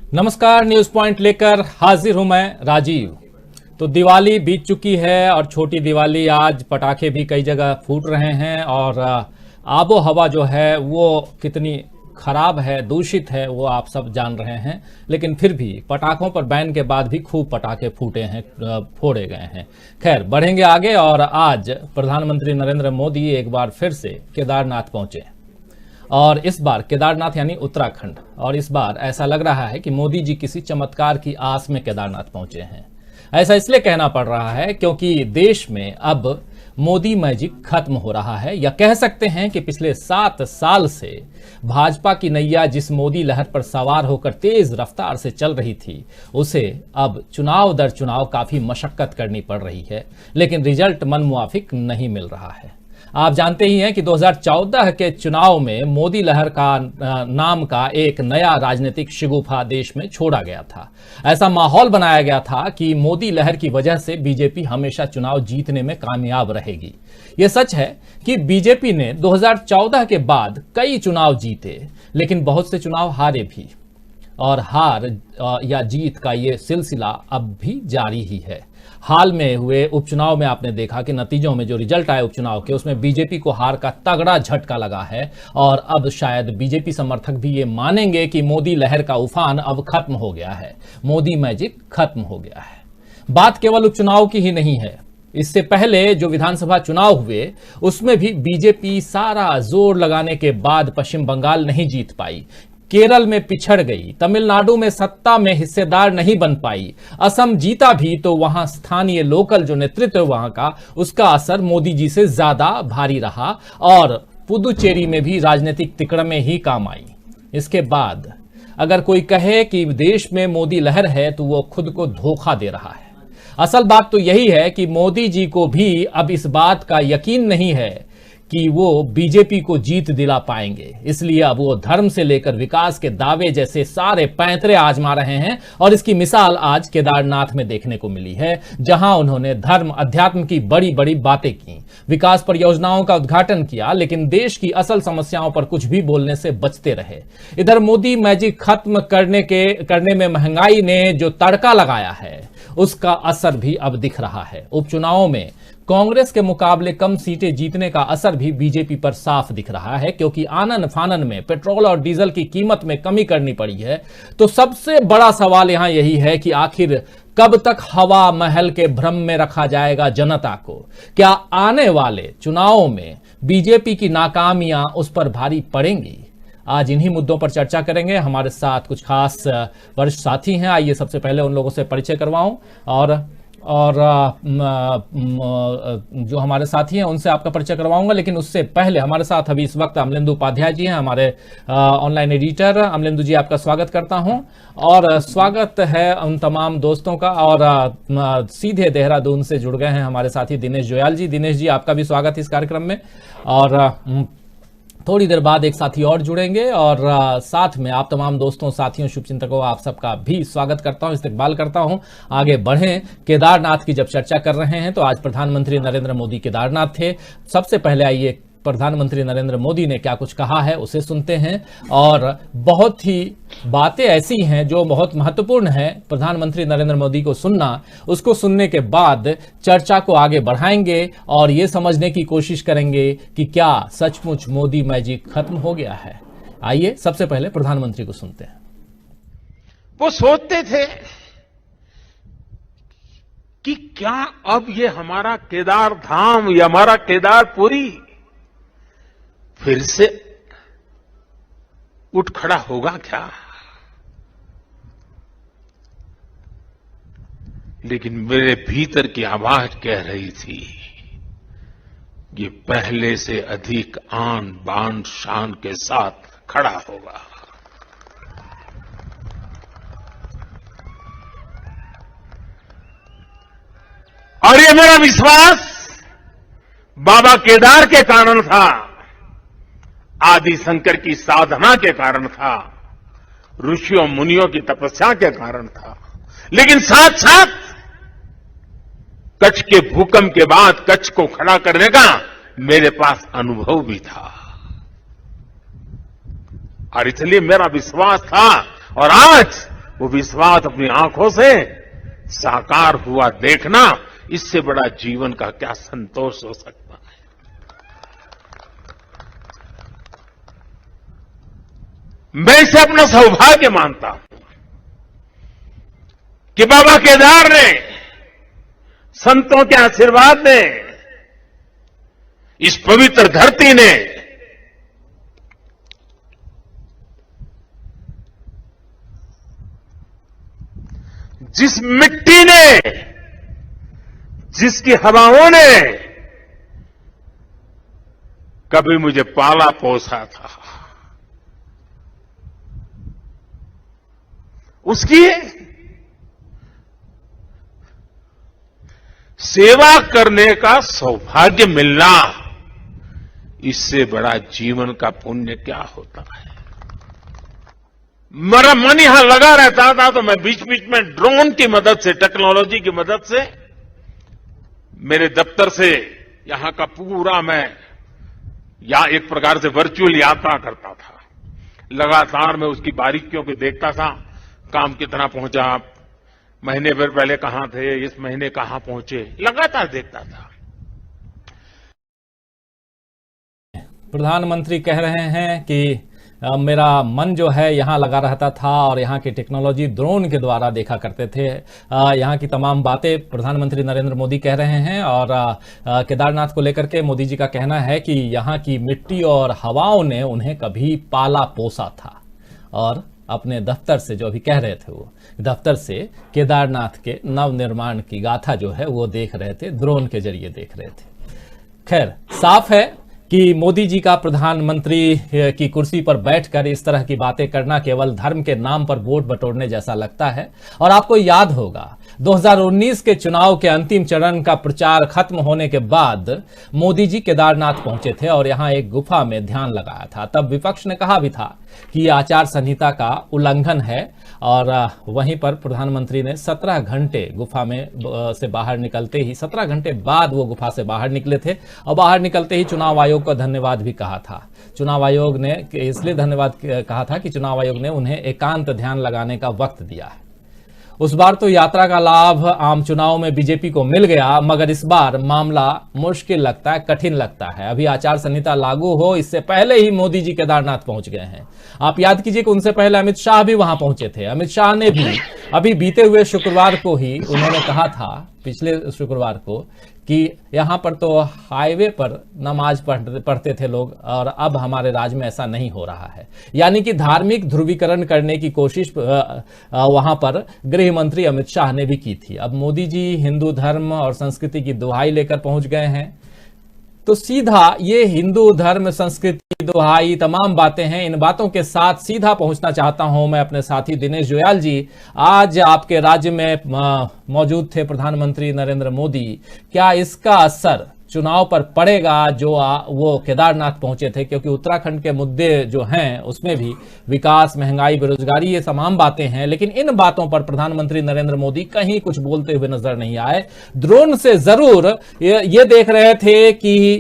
नमस्कार, news point लेकर हाजिर हूं मैं राजीव। तो दिवाली बीत चुकी है और छोटी दिवाली, आज पटाखे भी कई जगह फूट रहे हैं और आबो हवा जो है वो कितनी खराब है, दूषित है, वो आप सब जान रहे हैं। लेकिन फिर भी पटाखों पर बैन के बाद भी खूब पटाखे फोड़े गए हैं। खैर, बढ़ेंगे आगे और आज प्रधानमंत्री नरेंद्र मोदी एक बार फिर से केदारनाथ पहुंचे और इस बार केदारनाथ यानी उत्तराखंड, और इस बार ऐसा लग रहा है कि मोदी जी किसी चमत्कार की आस में केदारनाथ पहुंचे हैं। ऐसा इसलिए कहना पड़ रहा है क्योंकि देश में अब मोदी मैजिक खत्म हो रहा है, या कह सकते हैं कि पिछले 7 साल से भाजपा की नैया जिस मोदी लहर पर सवार होकर तेज रफ्तार से चल रही थी, उसे अब चुनाव दर चुनाव काफी मशक्कत करनी पड़ रही है, लेकिन रिजल्ट मनमुआफिक नहीं मिल रहा है। आप जानते ही हैं कि 2014 के चुनाव में मोदी लहर का नाम का एक नया राजनीतिक शगुफा देश में छोड़ा गया था। ऐसा माहौल बनाया गया था कि मोदी लहर की वजह से बीजेपी हमेशा चुनाव जीतने में कामयाब रहेगी। यह सच है कि बीजेपी ने 2014 के बाद कई चुनाव जीते, लेकिन बहुत से चुनाव हारे भी, और हार या जीत का ये सिलसिला अब भी जारी ही है। हाल में हुए उपचुनाव में आपने देखा कि नतीजों में जो रिजल्ट आए उपचुनाव के, उसमें बीजेपी को हार का तगड़ा झटका लगा है और अब शायद बीजेपी समर्थक भी ये मानेंगे कि मोदी लहर का उफान अब खत्म हो गया है, मोदी मैजिक खत्म हो गया है। बात केवल उपचुनाव की ही नहीं है। इससे पहले जो विधानसभा चुनाव हुए उसमें भी बीजेपी सारा जोर लगाने के बाद पश्चिम बंगाल नहीं जीत पाई, केरल में पिछड़ गई, तमिलनाडु में सत्ता में हिस्सेदार नहीं बन पाई, असम जीता भी तो वहां स्थानीय लोकल जो नेतृत्व वहां का, उसका असर मोदी जी से ज्यादा भारी रहा और पुदुचेरी में भी राजनीतिक तिकड़में ही काम आई। इसके बाद अगर कोई कहे कि देश में मोदी लहर है तो वो खुद को धोखा दे रहा है। असल बात तो यही है कि मोदी जी को भी अब इस बात का यकीन नहीं है कि वो बीजेपी को जीत दिला पाएंगे, इसलिए अब वो धर्म से लेकर विकास के दावे जैसे सारे पैंतरे आजमा रहे हैं। और इसकी मिसाल आज केदारनाथ में देखने को मिली है, जहां उन्होंने धर्म अध्यात्म की बड़ी बड़ी बातें की, विकास परियोजनाओं का उद्घाटन किया, लेकिन देश की असल समस्याओं पर कुछ भी बोलने से बचते रहे। इधर मोदी मैजिक खत्म करने में महंगाई ने जो तड़का लगाया है, उसका असर भी अब दिख रहा है। उपचुनावों में कांग्रेस के मुकाबले कम सीटें जीतने का असर भी बीजेपी पर साफ दिख रहा है, क्योंकि आनन फानन में पेट्रोल और डीजल की कीमत में कमी करनी पड़ी है। तो सबसे बड़ा सवाल यहां यही है कि आखिर कब तक हवा महल के भ्रम में रखा जाएगा जनता को? क्या आने वाले चुनावों में बीजेपी की नाकामियां उस पर भारी पड़ेंगी? आज इन्हीं मुद्दों पर चर्चा करेंगे। हमारे साथ कुछ खास वरिष्ठ साथी हैं, आइए सबसे पहले उन लोगों से परिचय करवाऊं और जो हमारे साथी हैं उनसे आपका परिचय करवाऊंगा। लेकिन उससे पहले हमारे साथ अभी इस वक्त अमलेंदु उपाध्याय जी हैं, हमारे ऑनलाइन एडिटर। अमलेंदु जी, आपका स्वागत करता हूं और स्वागत है उन तमाम दोस्तों का। और सीधे देहरादून से जुड़ गए हैं हमारे साथी दिनेश जोयाल जी। दिनेश जी, आपका भी स्वागत इस कार्यक्रम में। और थोड़ी देर बाद एक साथी और जुड़ेंगे और साथ में आप तमाम दोस्तों, साथियों, शुभचिंतकों, आप सबका भी स्वागत करता हूं, इस्तकबाल करता हूं। आगे बढ़ें। केदारनाथ की जब चर्चा कर रहे हैं तो आज प्रधानमंत्री नरेंद्र मोदी केदारनाथ थे। सबसे पहले आइए प्रधानमंत्री नरेंद्र मोदी ने क्या कुछ कहा है उसे सुनते हैं। और बहुत ही बातें ऐसी हैं जो बहुत महत्वपूर्ण है प्रधानमंत्री नरेंद्र मोदी को सुनना। उसको सुनने के बाद चर्चा को आगे बढ़ाएंगे और ये समझने की कोशिश करेंगे कि क्या सचमुच मोदी मैजिक खत्म हो गया है। आइए सबसे पहले प्रधानमंत्री को सुनते हैं। वो सोचते थे कि क्या अब ये हमारा केदार धाम, ये हमारा केदारपुरी फिर से उठ खड़ा होगा क्या? लेकिन मेरे भीतर की आवाज कह रही थी, ये पहले से अधिक आन बान शान के साथ खड़ा होगा। और ये मेरा विश्वास बाबा केदार के कारण था, आदि शंकर की साधना के कारण था, ऋषियों मुनियों की तपस्या के कारण था, लेकिन साथ साथ कच्छ के भूकंप के बाद कच्छ को खड़ा करने का मेरे पास अनुभव भी था। और इसलिए मेरा विश्वास था और आज वो विश्वास अपनी आंखों से साकार हुआ देखना, इससे बड़ा जीवन का क्या संतोष हो सकता है। मैं इसे अपना सौभाग्य मानता हूं कि बाबा केदार ने, संतों के आशीर्वाद ने, इस पवित्र धरती ने जिस मिट्टी ने, जिसकी हवाओं ने कभी मुझे पाला पोसा था, उसकी सेवा करने का सौभाग्य मिलना, इससे बड़ा जीवन का पुण्य क्या होता है। मेरा मन यहां लगा रहता था तो मैं बीच बीच में ड्रोन की मदद से, टेक्नोलॉजी की मदद से, मेरे दफ्तर से यहां का पूरा मैं एक प्रकार से वर्चुअल यात्रा करता था। लगातार मैं उसकी बारीकियों को देखता था, काम कितना पहुंचा, महीने भर पहले कहां थे, इस महीने कहां पहुंचे, लगातार देखता था। प्रधानमंत्री कह रहे हैं कि मेरा मन जो है यहाँ लगा रहता था और यहाँ की टेक्नोलॉजी ड्रोन के द्वारा देखा करते थे। यहाँ की तमाम बातें प्रधानमंत्री नरेंद्र मोदी कह रहे हैं और केदारनाथ को लेकर के मोदी जी का कहना है कि यहाँ की मिट्टी और हवाओं ने उन्हें कभी पाला पोसा था। और अपने दफ्तर से, जो अभी कह रहे थे, वो दफ्तर से केदारनाथ के नवनिर्माण की गाथा जो है वो देख रहे थे, ड्रोन के जरिए देख रहे थे। खैर, साफ है कि मोदी जी का प्रधानमंत्री की कुर्सी पर बैठकर इस तरह की बातें करना केवल धर्म के नाम पर वोट बटोरने जैसा लगता है। और आपको याद होगा 2019 के चुनाव के अंतिम चरण का प्रचार खत्म होने के बाद मोदी जी केदारनाथ पहुंचे थे और यहां एक गुफा में ध्यान लगाया था। तब विपक्ष ने कहा भी था कि यह आचार संहिता का उल्लंघन है और वहीं पर प्रधानमंत्री ने 17 घंटे गुफा में से बाहर निकलते ही, 17 घंटे बाद वो गुफा से बाहर निकले थे और बाहर निकलते ही चुनाव आयोग को धन्यवाद भी कहा था। चुनाव आयोग ने इसलिए धन्यवाद कहा था कि चुनाव आयोग ने उन्हें एकांत ध्यान लगाने का वक्त दिया है। उस बार तो यात्रा का लाभ आम चुनाव में बीजेपी को मिल गया, मगर इस बार मामला मुश्किल लगता है, कठिन लगता है। अभी आचार संहिता लागू हो इससे पहले ही मोदी जी केदारनाथ पहुंच गए हैं। आप याद कीजिए कि उनसे पहले अमित शाह भी वहां पहुंचे थे। अमित शाह ने भी अभी बीते हुए शुक्रवार को ही उन्होंने कहा था, पिछले शुक्रवार को, कि यहां पर तो हाईवे पर नमाज पढ़ते थे लोग और अब हमारे राज्य में ऐसा नहीं हो रहा है। यानी कि धार्मिक ध्रुवीकरण करने की कोशिश वहां पर गृह मंत्री अमित शाह ने भी की थी। अब मोदी जी हिंदू धर्म और संस्कृति की दुहाई लेकर पहुंच गए हैं, तो सीधा ये हिंदू धर्म, संस्कृति, दुहाई, तमाम बातें हैं, इन बातों के साथ सीधा पहुंचना चाहता हूं मैं अपने साथी दिनेश जोयाल जी। आज आपके राज्य में मौजूद थे प्रधानमंत्री नरेंद्र मोदी, क्या इसका असर चुनाव पर पड़ेगा जो वो केदारनाथ पहुंचे थे? क्योंकि उत्तराखंड के मुद्दे जो हैं उसमें भी विकास, महंगाई, बेरोजगारी, ये तमाम बातें हैं, लेकिन इन बातों पर प्रधानमंत्री नरेंद्र मोदी कहीं कुछ बोलते हुए नजर नहीं आए। ड्रोन से जरूर ये देख रहे थे कि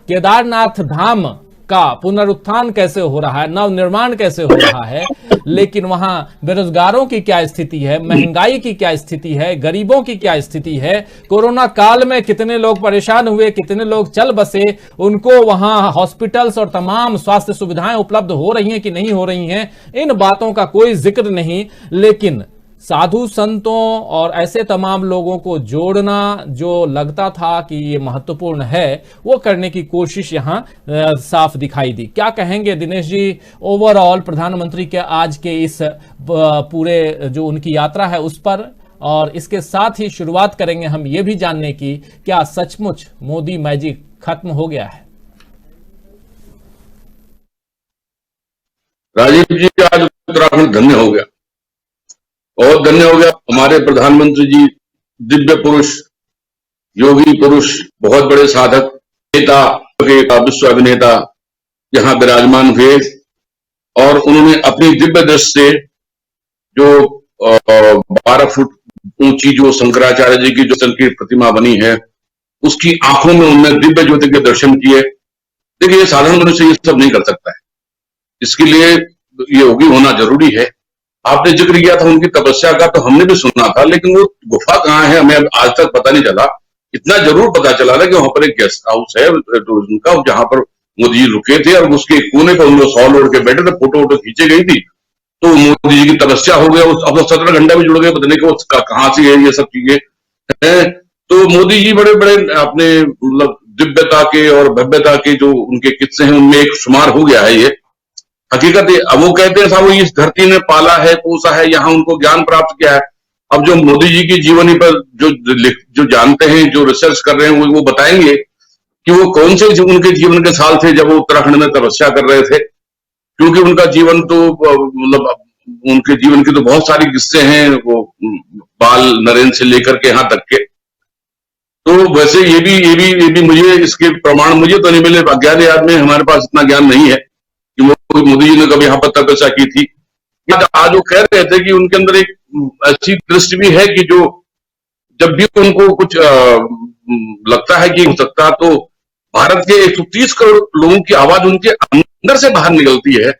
केदारनाथ धाम का पुनरुत्थान कैसे हो रहा है, नवनिर्माण कैसे हो रहा है, लेकिन वहां बेरोजगारों की क्या स्थिति है, महंगाई की क्या स्थिति है, गरीबों की क्या स्थिति है, कोरोना काल में कितने लोग परेशान हुए, कितने लोग चल बसे, उनको वहां हॉस्पिटल्स और तमाम स्वास्थ्य सुविधाएं उपलब्ध हो रही हैं कि नहीं हो रही हैं, इन बातों का कोई जिक्र नहीं। लेकिन साधु संतों और ऐसे तमाम लोगों को जोड़ना जो लगता था कि ये महत्वपूर्ण है, वो करने की कोशिश यहां साफ दिखाई दी। क्या कहेंगे दिनेश जी ओवरऑल प्रधानमंत्री के आज के इस पूरे जो उनकी यात्रा है उस पर? और इसके साथ ही शुरुआत करेंगे हम ये भी जानने की, क्या सचमुच मोदी मैजिक खत्म हो गया है? राजीव जी, आज उत्तराखंड धन्य हो गया और धन्य हो गया हमारे प्रधानमंत्री जी, दिव्य पुरुष, योगी पुरुष, बहुत बड़े साधक, नेता, विश्व अभिनेता यहां विराजमान हुए और उन्होंने अपनी दिव्य दृष्टि से जो 12 फुट ऊंची जो शंकराचार्य जी की जो संकीर्ण प्रतिमा बनी है, उसकी आंखों में उन्होंने दिव्य ज्योति के दर्शन किए। देखिए, ये साधारण मनुष्य ये सब नहीं कर सकता है, इसके लिए ये योगी होना जरूरी है। आपने जिक्र किया था उनकी तपस्या का, तो हमने भी सुना था, लेकिन वो गुफा कहाँ है हमें आज तक पता नहीं चला। इतना जरूर पता चला था कि वहां पर एक गेस्ट हाउस है टूरिज्म का, जहां पर मोदी जी रुके थे और उसके कोने पर उन लोग सॉल ओढ़ के बैठे थे, फोटो वोटो खींची गई थी। तो मोदी जी की तपस्या हो गया, अब तो 17 घंटा भी जुड़ गए, पता नहीं कि कहाँ से है ये सब चीजें हैं। तो मोदी जी बड़े बड़े अपने मतलब दिव्यता के और भव्यता के जो उनके किस्से हैं उनमें एक शुमार हो गया है ये हकीकत है। अब वो कहते हैं साहब वो इस धरती ने पाला है, पोसा है, यहाँ उनको ज्ञान प्राप्त किया है। अब जो मोदी जी की जीवनी पर जो जानते हैं, जो रिसर्च कर रहे हैं, वो बताएंगे कि वो कौन से उनके जीवन के साल थे जब वो उत्तराखंड में तपस्या कर रहे थे। क्योंकि उनका जीवन तो मतलब उनके जीवन के तो बहुत सारी किस्से हैं, वो बाल नरेंद्र से लेकर के यहाँ तक के। तो वैसे ये भी मुझे इसके प्रमाण मुझे तो नहीं मिले, अज्ञात याद में हमारे पास इतना ज्ञान नहीं है कि मोदी जी ने कभी यहाँ पर तपस्या की थी। आज वो कह रहे थे कि उनके अंदर एक ऐसी दृष्टि भी है कि जो जब भी उनको कुछ लगता है कि हो सकता, तो भारत के 130 करोड़ लोगों की आवाज उनके अंदर से बाहर निकलती है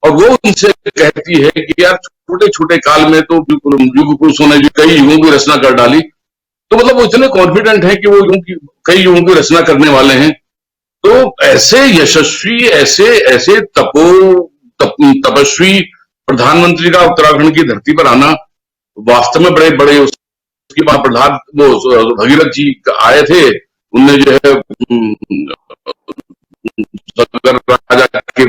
और वो उनसे कहती है कि यार छोटे छोटे काल में तो युग पुरुषों ने कई युगों की रचना कर डाली। तो मतलब वो इतने कॉन्फिडेंट है कि वो कई युगों की रचना करने वाले हैं। तो ऐसे यशस्वी, ऐसे तपस्वी प्रधानमंत्री का उत्तराखंड की धरती पर आना वास्तव में बड़े बड़े। उसके बाद प्रधान वो भगीरथ जी आए थे, उनने जो है राजा के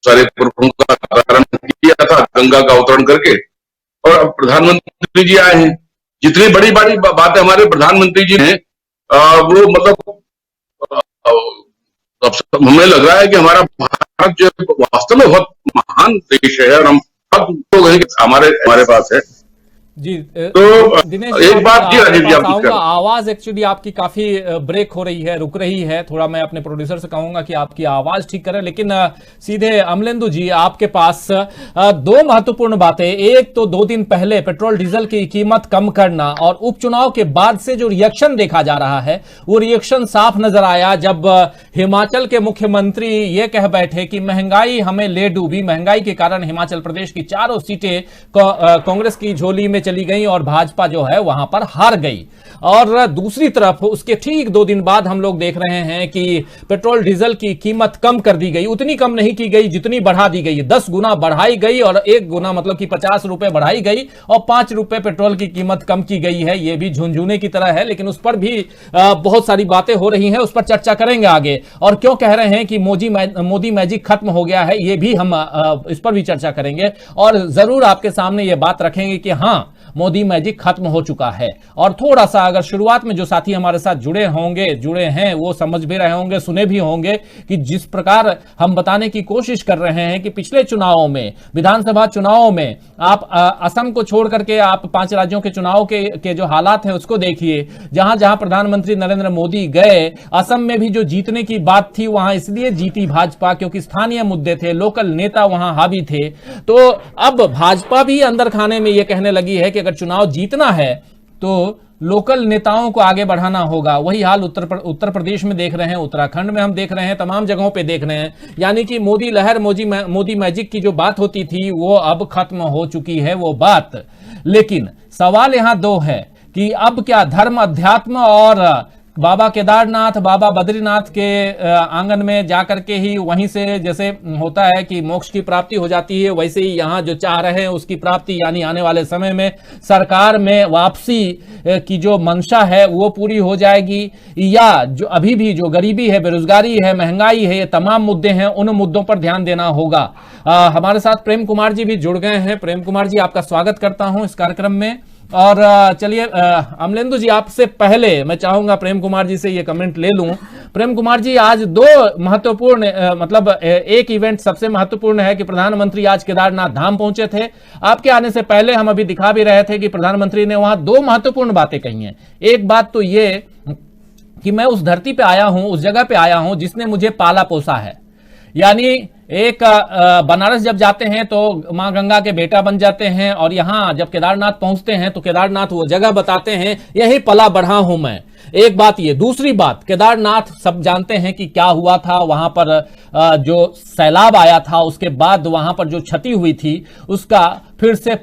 सारे पुरखों का अवतरण किया था, गंगा का अवतरण करके, और प्रधानमंत्री जी आए हैं। जितनी बड़ी बड़ी बातें हमारे प्रधानमंत्री जी ने वो मतलब हमें लग रहा है कि हमारा भारत जो वास्तव में बहुत महान देश है और हम सब लोग हैं हमारे पास है। जी तो दिनेश एक बात जी राजीव जी, आऊंगा, आवाज एक्चुअली आपकी काफी ब्रेक हो रही है, रुक रही है थोड़ा। मैं अपने प्रोड्यूसर से कहूंगा कि आपकी आवाज ठीक करें। लेकिन सीधे अमलेंदु जी आपके पास दो महत्वपूर्ण बातें। एक तो 2 दिन पहले पेट्रोल डीजल की कीमत कम करना, और उपचुनाव के बाद से जो रिएक्शन देखा जा रहा है वो रिएक्शन साफ नजर आया जब हिमाचल के मुख्यमंत्री ये कह बैठे कि महंगाई हमें ले डूबी, महंगाई के कारण हिमाचल प्रदेश की 4 सीटें कांग्रेस की झोली में चली गई और भाजपा जो है वहां पर हार गई। और दूसरी तरफ उसके ठीक 2 दिन बाद हम लोग देख रहे हैं कि पेट्रोल डीजल की कीमत कम कर दी गई। उतनी कम नहीं की गई जितनी बढ़ा दी गई, 10 गुना बढ़ाई गई, और 1 गुना मतलब कि 50 रुपए बढ़ाई गई और 5 रुपए पेट्रोल की कीमत कम की गई है। यह भी झुनझुने की तरह है, लेकिन उस पर भी बहुत सारी बातें हो रही हैं, उस पर चर्चा करेंगे आगे। और क्यों कह रहे हैं कि मोदी मैजिक खत्म हो गया है, यह भी हम इस पर भी चर्चा करेंगे। और जरूर आपके सामने यह बात रखेंगे कि हां, मोदी मैजिक खत्म हो चुका है। और थोड़ा सा अगर शुरुआत में जो साथी हमारे साथ जुड़े हैं वो समझ भी रहे होंगे, सुने भी होंगे कि जिस प्रकार हम बताने की कोशिश कर रहे हैं कि पिछले चुनावों में, विधानसभा चुनावों में, आप असम को छोड़ करके आप 5 राज्यों के चुनाव के जो हालात है उसको देखिए। जहां जहां प्रधानमंत्री नरेंद्र मोदी गए, असम में भी जो जीतने की बात थी वहां इसलिए जीती भाजपा क्योंकि स्थानीय मुद्दे थे, लोकल नेता वहां हावी थे। तो अब भाजपा भी अंदर खाने में यह कहने लगी है कि अगर चुनाव जीतना है तो लोकल नेताओं को आगे बढ़ाना होगा। वही हाल उत्तर प्रदेश में देख रहे हैं, उत्तराखंड में हम देख रहे हैं, तमाम जगहों पे देख रहे हैं। यानी कि मोदी लहर, मोदी मैजिक की जो बात होती थी वो अब खत्म हो चुकी है वो बात। लेकिन सवाल यहां 2 है कि अब क्या धर्म, अध्यात्म और बाबा केदारनाथ, बाबा बद्रीनाथ के आंगन में जाकर के ही वहीं से जैसे होता है कि मोक्ष की प्राप्ति हो जाती है, वैसे ही यहां जो चाह रहे हैं उसकी प्राप्ति, यानी आने वाले समय में सरकार में वापसी की जो मंशा है वो पूरी हो जाएगी, या जो अभी भी जो गरीबी है, बेरोजगारी है, महंगाई है, ये तमाम मुद्दे हैं, उन मुद्दों पर ध्यान देना होगा। हमारे साथ प्रेम कुमार जी भी जुड़ गए हैं। प्रेम कुमार जी, आपका स्वागत करता हूं इस कार्यक्रम में। और चलिए अमलेंदु जी, आपसे पहले मैं चाहूंगा प्रेम कुमार जी से ये कमेंट ले लूं। प्रेम कुमार जी, आज 2 महत्वपूर्ण मतलब एक इवेंट सबसे महत्वपूर्ण है कि प्रधानमंत्री आज केदारनाथ धाम पहुंचे थे। आपके आने से पहले हम अभी दिखा भी रहे थे कि प्रधानमंत्री ने वहां 2 महत्वपूर्ण बातें कही हैं। एक बात तो ये कि मैं उस धरती पे आया हूं, उस जगह पे आया हूं जिसने मुझे पाला पोसा है। यानी एक बनारस जब जाते हैं तो मां गंगा के बेटा बन जाते हैं, और यहां जब केदारनाथ पहुंचते हैं तो केदारनाथ वो जगह बताते हैं, यही पला बढ़ा हूं मैं। एक बात ये। दूसरी बात, केदारनाथ सब जानते हैं कि क्या हुआ था वहां पर, जो सैलाब आया था उसके बाद वहां पर जो क्षति हुई थी उसका फिर से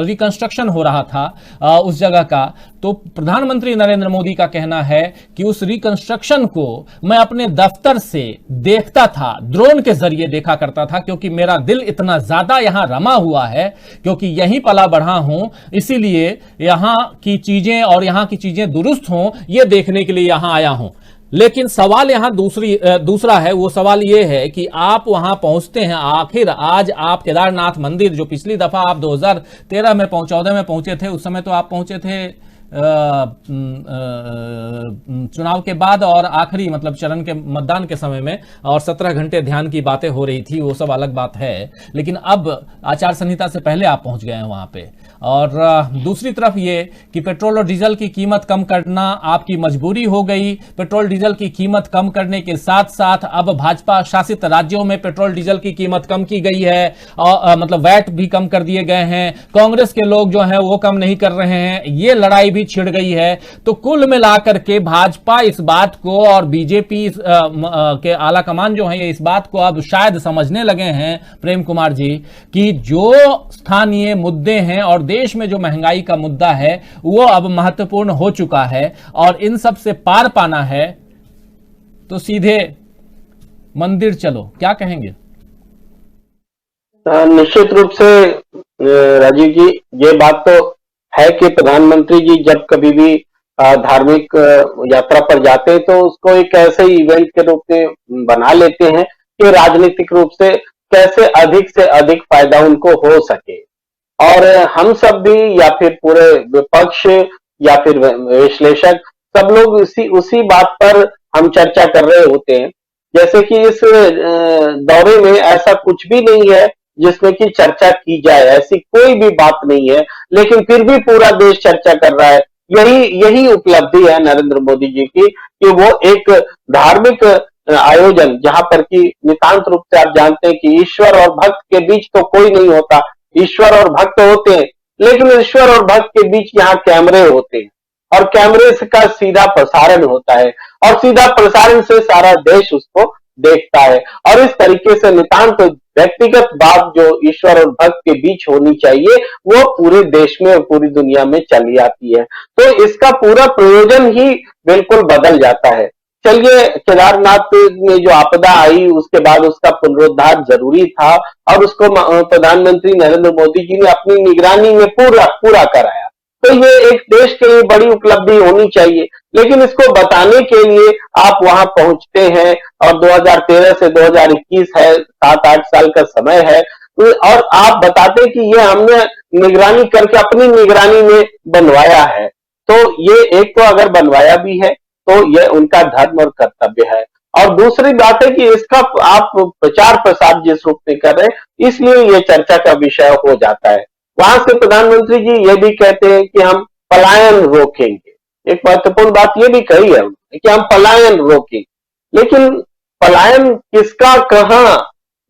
रिकंस्ट्रक्शन हो रहा था उस जगह का, तो प्रधानमंत्री नरेंद्र मोदी का कहना है कि उस रिकंस्ट्रक्शन को मैं अपने दफ्तर से देखता था, ड्रोन के जरिए देखा करता था, क्योंकि मेरा दिल इतना ज्यादा यहां रमा हुआ है, क्योंकि यहीं पला बढ़ा हूं, इसीलिए यहां की चीजें और यहां की चीजें दुरुस्त हों, यह देखने के लिए यहां आया हूं। लेकिन सवाल यहां दूसरा है, वो सवाल ये है कि आप वहां पहुंचते हैं, आखिर आज आप केदारनाथ मंदिर, जो पिछली दफा आप 2013 में 14 में पहुंचे थे, उस समय तो आप पहुंचे थे चुनाव के बाद और आखिरी मतलब चरण के मतदान के समय में, और 17 घंटे ध्यान की बातें हो रही थी, वो सब अलग बात है, लेकिन अब आचार संहिता से पहले आप पहुंच गए हैं वहां पे। और दूसरी तरफ ये कि पेट्रोल और डीजल की कीमत कम करना आपकी मजबूरी हो गई। पेट्रोल डीजल की कीमत कम करने के साथ साथ अब भाजपा शासित राज्यों में पेट्रोल डीजल की कीमत कम की गई है, और मतलब वैट भी कम कर दिए गए हैं। कांग्रेस के लोग जो हैं वो कम नहीं कर रहे हैं, ये लड़ाई भी छिड़ गई है। तो कुल मिलाकर के भाजपा इस बात को, और बीजेपी के आला कमान जो है, ये इस बात को अब शायद समझने लगे हैं प्रेम कुमार जी, कि जो स्थानीय मुद्दे हैं और देश में जो महंगाई का मुद्दा है वो अब महत्वपूर्ण हो चुका है, और इन सब से पार पाना है तो सीधे मंदिर चलो। क्या कहेंगे? निश्चित रूप से राजीव जी, ये बात तो है कि प्रधानमंत्री जी जब कभी भी धार्मिक यात्रा पर जाते हैं तो उसको एक ऐसे इवेंट के रूप में बना लेते हैं कि राजनीतिक रूप से कैसे अधिक से अधिक फायदा उनको हो सके। और हम सब भी, या फिर पूरे विपक्ष या फिर विश्लेषक, सब लोग उसी बात पर हम चर्चा कर रहे होते हैं। जैसे कि इस दौरे में ऐसा कुछ भी नहीं है जिसमें कि चर्चा की जाए, ऐसी कोई भी बात नहीं है, लेकिन फिर भी पूरा देश चर्चा कर रहा है। यही उपलब्धि है नरेंद्र मोदी जी की, कि वो एक धार्मिक आयोजन, जहां पर कि नितांत रूप से आप जानते हैं कि ईश्वर और भक्त के बीच तो कोई नहीं होता, ईश्वर और भक्त होते हैं, लेकिन ईश्वर और भक्त के बीच यहाँ कैमरे होते हैं, और कैमरे का सीधा प्रसारण होता है, और सीधा प्रसारण से सारा देश उसको देखता है। और इस तरीके से नितांत व्यक्तिगत बात जो ईश्वर और भक्त के बीच होनी चाहिए, वो पूरे देश में और पूरी दुनिया में चली आती है। तो इसका पूरा प्रयोजन ही बिल्कुल बदल जाता है। चलिए, केदारनाथ में जो आपदा आई उसके बाद उसका पुनरुद्धार जरूरी था, और उसको प्रधानमंत्री नरेंद्र मोदी जी ने अपनी निगरानी में पूरा कराया। तो ये एक देश के लिए बड़ी उपलब्धि होनी चाहिए, लेकिन इसको बताने के लिए आप वहां पहुंचते हैं, और 2013 से 2021 है, 7-8 साल का समय है, और आप बताते हैं कि ये हमने निगरानी करके अपनी निगरानी में बनवाया है। तो ये एक तो अगर बनवाया भी है तो ये उनका धर्म और कर्तव्य है। और दूसरी बात है कि इसका आप प्रचार प्रसार जिस रूप में कर रहे हैं, इसलिए ये चर्चा का विषय हो जाता है। वहां से प्रधानमंत्री जी ये भी कहते हैं कि हम पलायन रोकेंगे। एक महत्वपूर्ण बात ये भी कही है कि हम पलायन रोकेंगे, लेकिन पलायन किसका, कहां,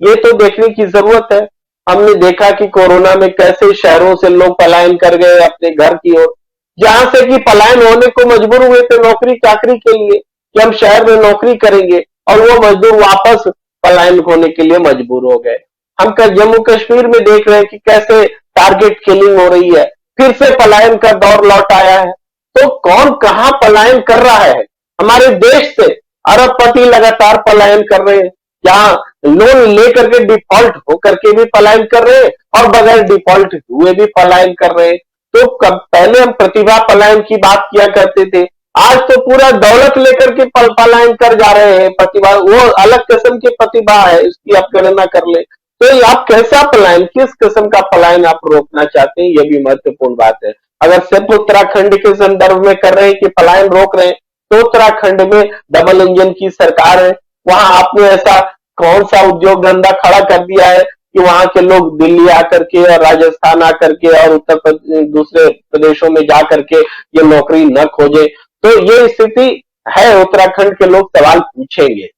ये तो देखने की जरूरत है। हमने देखा कि कोरोना में कैसे शहरों से लोग पलायन कर गए अपने घर की ओर, जहां से कि पलायन होने को मजबूर हुए थे नौकरी चाकरी के लिए, कि हम शहर में नौकरी करेंगे, और वो मजदूर वापस पलायन होने के लिए मजबूर हो गए। हम जम्मू कश्मीर में देख रहे हैं कि कैसे टारगेट किलिंग हो रही है, फिर से पलायन का दौर लौट आया है। तो कौन कहां पलायन कर रहा है? हमारे देश से अरबपति लगातार पलायन कर रहे हैं, जहां लोन लेकर के डिफॉल्ट होकर के भी पलायन कर रहे हैं, और बगैर डिफॉल्ट हुए भी पलायन कर रहे हैं। तो पहले हम प्रतिभा पलायन की बात किया करते थे, आज तो पूरा दौलत लेकर के पलायन कर जा रहे हैं। प्रतिभा वो अलग किस्म की प्रतिभा है, इसकी आप गणना कर ले। तो आप कैसा पलायन, किस किस्म का पलायन आप रोकना चाहते हैं, ये भी महत्वपूर्ण बात है। अगर सिर्फ उत्तराखंड के संदर्भ में कर रहे हैं कि पलायन रोक रहे हैं, तो उत्तराखंड में डबल इंजन की सरकार है, वहां आपने ऐसा कौन सा उद्योग धंधा खड़ा कर दिया है कि वहां के लोग दिल्ली आकर के और राजस्थान आकर के और उत्तर प्रदेश दूसरे प्रदेशों में जाकर के ये नौकरी न खोजे। तो ये स्थिति है, उत्तराखंड के लोग सवाल पूछेंगे।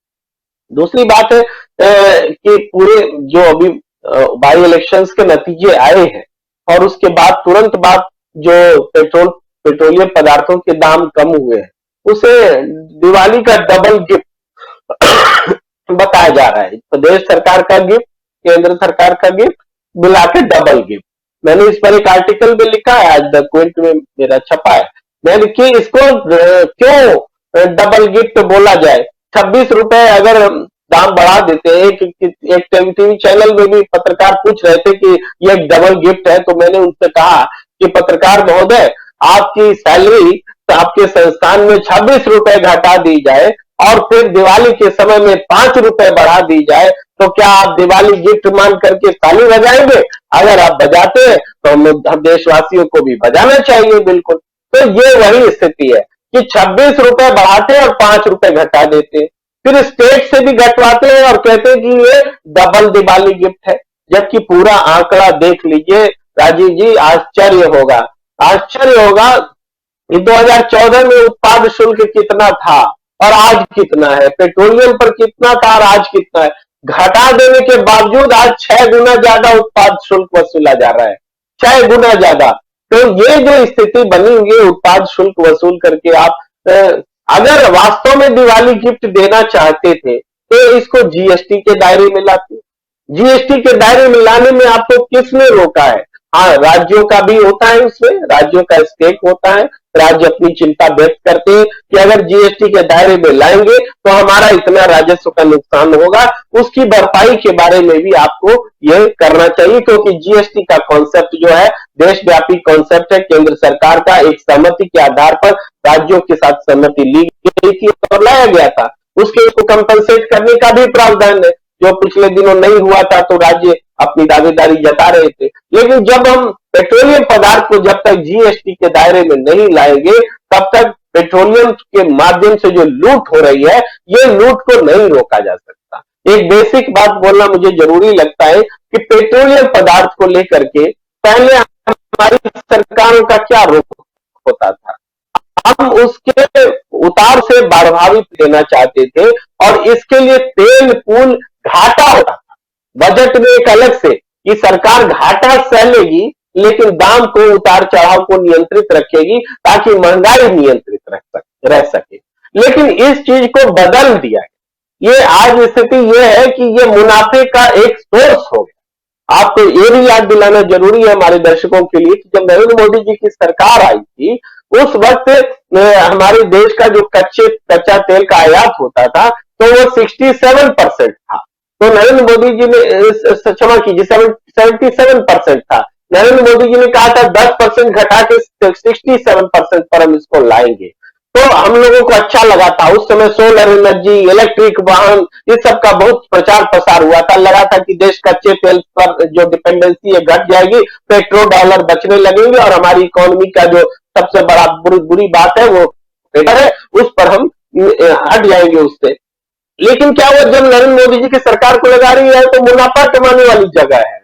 दूसरी बात है कि पूरे जो अभी बाई इलेक्शंस के नतीजे आए हैं, और उसके बाद तुरंत बाद जो पेट्रोलियम पदार्थों के दाम कम हुए हैं, उसे दिवाली का डबल गिफ्ट बताया जा रहा है। प्रदेश सरकार का गिफ्ट, केंद्र सरकार का गिफ्ट, मिला के डबल गिफ्ट। मैंने इस पर एक आर्टिकल भी लिखा है, आज द क्विंट में मेरा छपा है। मैंने कि इसको क्यों डबल गिफ्ट बोला जाए। 26 रुपए अगर दाम बढ़ा देते हैं। एक टीवी चैनल में भी पत्रकार पूछ रहे थे कि ये एक डबल गिफ्ट है, तो मैंने उनसे कहा कि पत्रकार महोदय, आपकी सैलरी आपके संस्थान में 26 रुपए घटा दी जाए और फिर दिवाली के समय में 5 रुपए बढ़ा दी जाए, तो क्या आप दिवाली गिफ्ट मान करके ताली बजाएंगे? अगर आप बजाते हैं तो हम देशवासियों को भी बजाना चाहिए, बिल्कुल। तो ये वही स्थिति है कि 26 रुपए बढ़ाते हैं और 5 रुपए घटा देते हैं, फिर स्टेट से भी घटवाते हैं और कहते हैं कि ये डबल दिवाली गिफ्ट है। जबकि पूरा आंकड़ा देख लीजिए राजीव जी, आश्चर्य होगा। 2014 में उत्पाद शुल्क कितना था और आज कितना है, पेट्रोलियम पर कितना था और आज कितना है। घटा देने के बावजूद आज 6 गुना ज्यादा उत्पाद शुल्क वसूला जा रहा है, 6 गुना ज्यादा। तो ये जो स्थिति बनी हुई है उत्पाद शुल्क वसूल करके, आप अगर वास्तव में दिवाली गिफ्ट देना चाहते थे तो इसको जीएसटी के दायरे में लाते। जीएसटी के दायरे में लाने में आपको किसने रोका है? हाँ, राज्यों का भी होता है, उसमें राज्यों का स्टेक होता है। राज्य अपनी चिंता व्यक्त करते हैं कि अगर जीएसटी के दायरे में लाएंगे तो हमारा इतना राजस्व का नुकसान होगा, उसकी भरपाई के बारे में भी आपको यह करना चाहिए, क्योंकि जीएसटी का कॉन्सेप्ट जो है देशव्यापी कॉन्सेप्ट है। केंद्र सरकार का एक सहमति के आधार पर राज्यों के साथ सहमति ली गई थी और लाया गया था। उसको कंपनसेट करने का भी प्रावधान है, जो पिछले दिनों नहीं हुआ था तो राज्य अपनी दावेदारी जता रहे थे। लेकिन जब हम पेट्रोलियम पदार्थ को जब तक जीएसटी के दायरे में नहीं लाएंगे, तब तक पेट्रोलियम के माध्यम से जो लूट हो रही है, ये लूट को नहीं रोका जा सकता। एक बेसिक बात बोलना मुझे जरूरी लगता है कि पेट्रोलियम पदार्थ को लेकर के पहले हमारी सरकारों का क्या रुख होता था। हम उसके उतार से प्रभावित लेना चाहते थे और इसके लिए तेल पुल घाटा होता था। बजट में एक अलग से कि सरकार घाटा सह लेगी लेकिन दाम को उतार चढ़ाव को नियंत्रित रखेगी ताकि महंगाई नियंत्रित रह सके। लेकिन इस चीज को बदल दिया गया। ये आज स्थिति ये है कि ये मुनाफे का एक सोर्स हो गया। आपको ये भी याद दिलाना जरूरी है हमारे दर्शकों के लिए कि जब नरेंद्र मोदी जी की सरकार आई थी, उस वक्त हमारे देश का जो कच्चा तेल का आयात होता था तो वो 67% था। तो नरेंद्र मोदी जी ने क्षमा कीजिए 77% था। नरेंद्र मोदी जी ने कहा था 10% घटा के 67% पर हम इसको लाएंगे। तो हम लोगों को अच्छा लगा था। उस समय सोलर एनर्जी, इलेक्ट्रिक वाहन, इस सब का बहुत प्रचार प्रसार हुआ था। लगा था कि देश कच्चे तेल पर जो डिपेंडेंसी है घट जाएगी, पेट्रो डॉलर बचने लगेंगे और हमारी इकोनॉमी का जो सबसे बड़ा बुरी बात है वो है, उस पर हम हट जाएंगे उससे। लेकिन क्या हुआ, जब नरेंद्र मोदी जी की सरकार को लगा रही है तो मुनाफा कमाने वाली जगह है,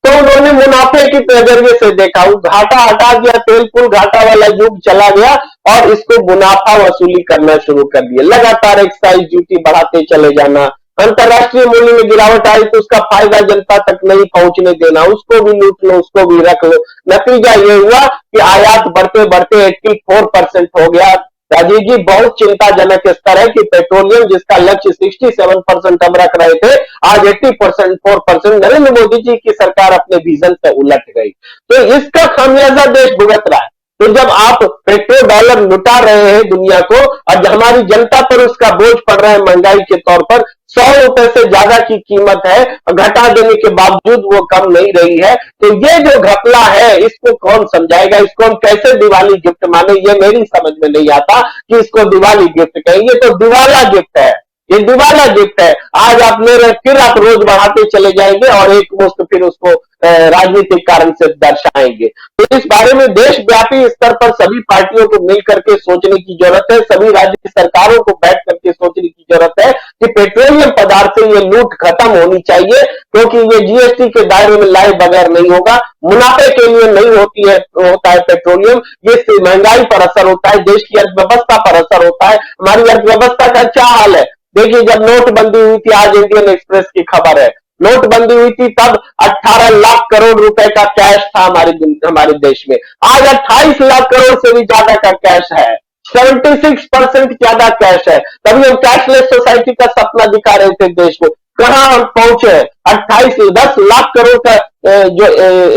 तो उन्होंने मुनाफे के नजरिए से देखा, घाटा हटा दिया, तेल पुल घाटा वाला युग चला गया और इसको मुनाफा वसूली करना शुरू कर दिया। लगातार एक्साइज ड्यूटी बढ़ाते चले जाना, अंतरराष्ट्रीय मूल्य में गिरावट आई तो उसका फायदा जनता तक नहीं पहुंचने देना, उसको भी लूट लो, उसको भी रख लो। नतीजा ये हुआ कि आयात बढ़ते बढ़ते 84% हो गया। राजीव जी, बहुत चिंताजनक स्तर है कि पेट्रोलियम जिसका लक्ष्य 67% हम रख रहे थे, आज 84% नरेंद्र मोदी जी की सरकार अपने विजन से उलट गई। तो इसका खामियाजा देश भुगत रहा है। तो जब आप पेट्रोल डॉलर लुटा रहे हैं दुनिया को और हमारी जनता पर उसका बोझ पड़ रहा है महंगाई के तौर पर, 100 रुपए से ज्यादा की कीमत है, घटा देने के बावजूद वो कम नहीं रही है, तो ये जो घपला है इसको कौन समझाएगा? इसको हम कैसे दिवाली गिफ्ट माने? ये मेरी समझ में नहीं आता कि इसको दिवाली गिफ्ट कहेंगे। तो दिवाला गिफ्ट है, ये दिवाला गिफ्ट है। आज आप मेरे फिर आप रोज बढ़ाते चले जाएंगे और एक मुश्त फिर उसको राजनीतिक कारण से दर्शाएंगे। तो इस बारे में देशव्यापी स्तर पर सभी पार्टियों को मिल करके सोचने की जरूरत है, सभी राज्य सरकारों को बैठ करके सोचने की जरूरत है कि पेट्रोलियम पदार्थ से ये लूट खत्म होनी चाहिए, क्योंकि ये जीएसटी के दायरे में लाए बगैर नहीं होगा। मुनाफे के लिए नहीं होता है पेट्रोलियम, ये महंगाई पर असर होता है, देश की अर्थव्यवस्था पर असर होता है। हमारी अर्थव्यवस्था का क्या हाल है देखिए, जब नोटबंदी हुई थी, आज इंडियन एक्सप्रेस की खबर है, नोटबंदी हुई थी तब 18 लाख करोड़ रुपए का कैश था हमारे देश में। आज 28 लाख करोड़ से भी ज्यादा का कैश है, 76% ज्यादा कैश है। तभी हम कैशलेस सोसाइटी का सपना दिखा रहे थे देश को। कहाँ हम पहुंचे? 10 लाख करोड़ का जो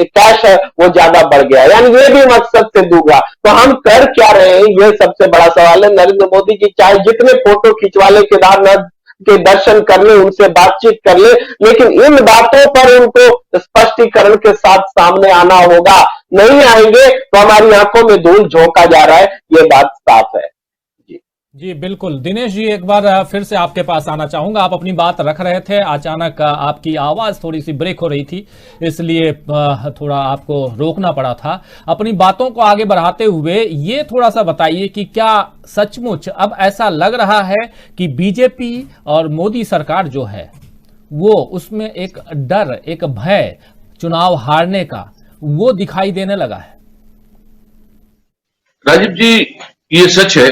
कैश है वो ज्यादा बढ़ गया, यानी ये भी मकसद से दूंगा। तो हम कर क्या रहे हैं, ये सबसे बड़ा सवाल है। नरेंद्र मोदी जी चाहे जितने फोटो खिंचवा ले, केदारनाथ के दर्शन कर ले, उनसे बातचीत कर ले, लेकिन इन बातों पर उनको स्पष्टीकरण के साथ सामने आना होगा। नहीं आएंगे तो हमारी आंखों में धूल झोंका जा रहा है, ये बात साफ है। जी बिल्कुल। दिनेश जी, एक बार फिर से आपके पास आना चाहूंगा। आप अपनी बात रख रहे थे, अचानक आपकी आवाज थोड़ी सी ब्रेक हो रही थी, इसलिए थोड़ा आपको रोकना पड़ा था। अपनी बातों को आगे बढ़ाते हुए ये थोड़ा सा बताइए कि क्या सचमुच अब ऐसा लग रहा है कि बीजेपी और मोदी सरकार जो है वो उसमें एक डर, एक भय चुनाव हारने का वो दिखाई देने लगा है? राजीव जी, ये सच है।